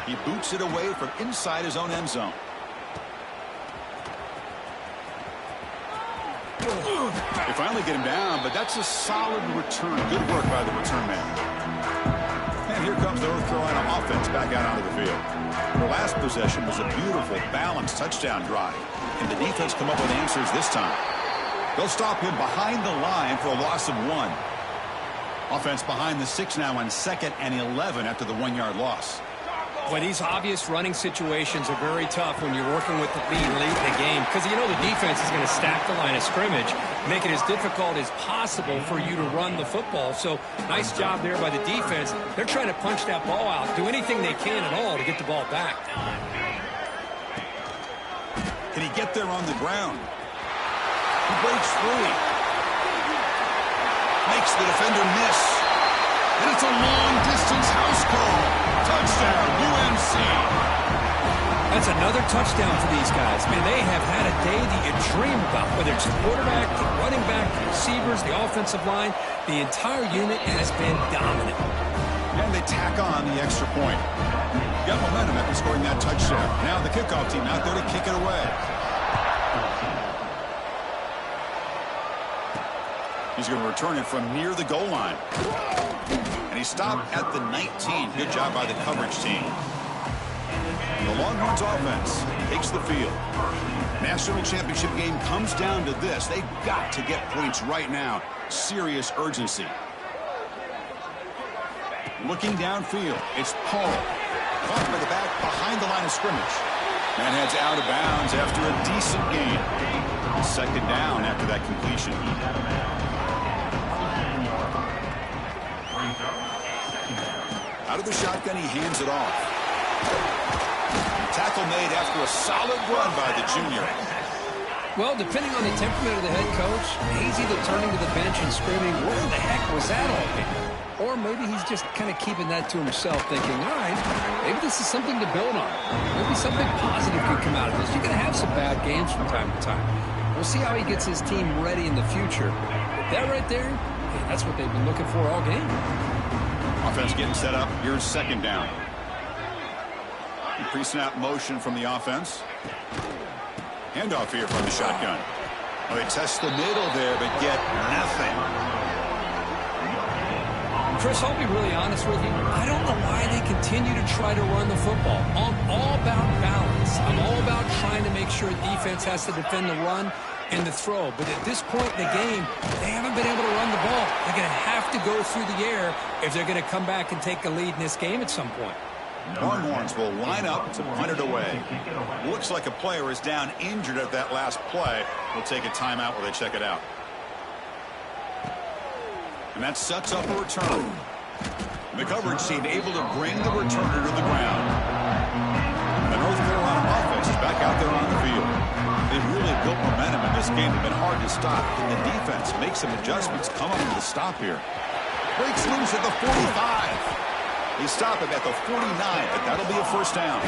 He boots it away from inside his own end zone. They finally get him down, but that's a solid return. Good work by the return man. And here comes the North Carolina offense back out onto the field. Their last possession was a beautiful, balanced touchdown drive. Can the defense come up with answers this time? They'll stop him behind the line for a loss of 1. Offense behind the 6 now on 2nd and 11 after the 1-yard loss. Well, these obvious running situations are very tough when you're working with the lead late in the game because you know the defense is going to stack the line of scrimmage, make it as difficult as possible for you to run the football. So nice job there by the defense. They're trying to punch that ball out, do anything they can at all to get the ball back. Can he get there on the ground? He breaks free. Makes the defender miss. And it's a long-distance house call. Touchdown, UNC. That's another touchdown for these guys. Man, they have had a day that you dream about, whether it's the quarterback, the running back, the receivers, the offensive line. The entire unit has been dominant. And they tack on the extra point. Got momentum after scoring that touchdown. Now the kickoff team out there to kick it away. He's going to return it from near the goal line. And he stopped at the 19. Good job by the coverage team. The Longhorns offense takes the field. National championship game comes down to this. They've got to get points right now. Serious urgency. Looking downfield, it's Paul. Caught by the back behind the line of scrimmage. Man heads out of bounds after a decent gain. Second down after that completion. Out of the shotgun, he hands it off. Tackle made after a solid run by the junior. Well, depending on the temperament of the head coach, he's either turning to the bench and screaming, where the heck was that all game? Or maybe he's just kind of keeping that to himself, thinking, all right, maybe this is something to build on. Maybe something positive could come out of this. You're going to have some bad games from time to time. We'll see how he gets his team ready in the future. But that right there, hey, that's what they've been looking for all game. Offense getting set up. Here's second down. Pre-snap motion from the offense. Handoff here from the shotgun. Oh, they test the middle there, but get nothing. Chris, I'll be really honest with you. I don't know why they continue to try to run the football. I'm all about balance. I'm all about trying to make sure defense has to defend the run and the throw. But at this point in the game, they haven't been able to run the ball. They're going to have to go through the air if they're going to come back and take a lead in this game at some point. Longhorns will line up to punt it away. Looks like a player is down injured at that last play. We'll take a timeout while they check it out. And that sets up a return. The coverage team able to bring the returner to the ground. The North Carolina offense is back out there on the field. They've really built momentum in this game. They've been hard to stop. Can the defense make some adjustments? Come up with a stop here. Breaks loose at the 45. They stop him at the 49, but that'll be a first down.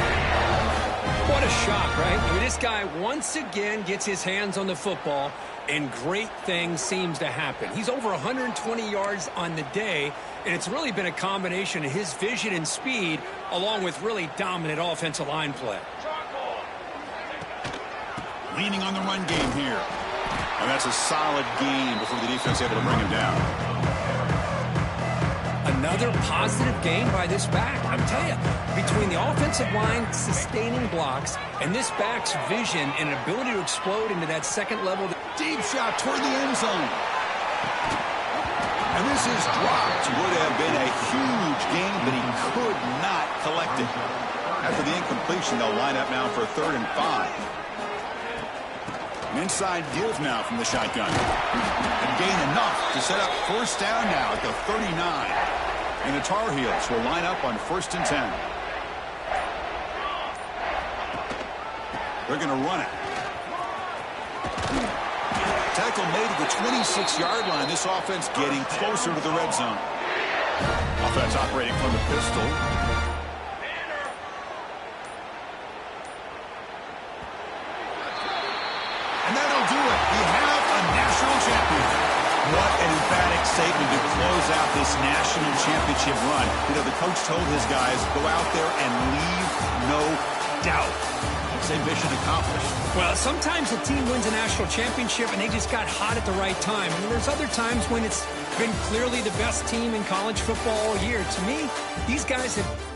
What a shot, right? I mean, this guy once again gets his hands on the football, and great things seems to happen. He's over 120 yards on the day, and it's really been a combination of his vision and speed, along with really dominant offensive line play. Leaning on the run game here. And that's a solid game before the defense able to bring him down. Another positive game by this back. I'm telling you, between the offensive line sustaining blocks and this back's vision and ability to explode into that second level. Deep shot toward the end zone. And this is dropped. Would have been a huge game, but he could not collect it. After the incompletion, they'll line up now for 3rd and 5. An inside give now from the shotgun. And gain enough to set up first down now at the 39. And the Tar Heels will line up on 1st and 10. They're going to run it. Tackle made at the 26-yard line. This offense getting closer to the red zone. Offense operating from the pistol. And that'll do it. We have a national champion. What an emphatic statement to close out this national championship run. You know, the coach told his guys, go out there and leave no doubt. Say mission accomplished. Well, sometimes a team wins a national championship and they just got hot at the right time. And there's other times when it's been clearly the best team in college football all year. To me, these guys have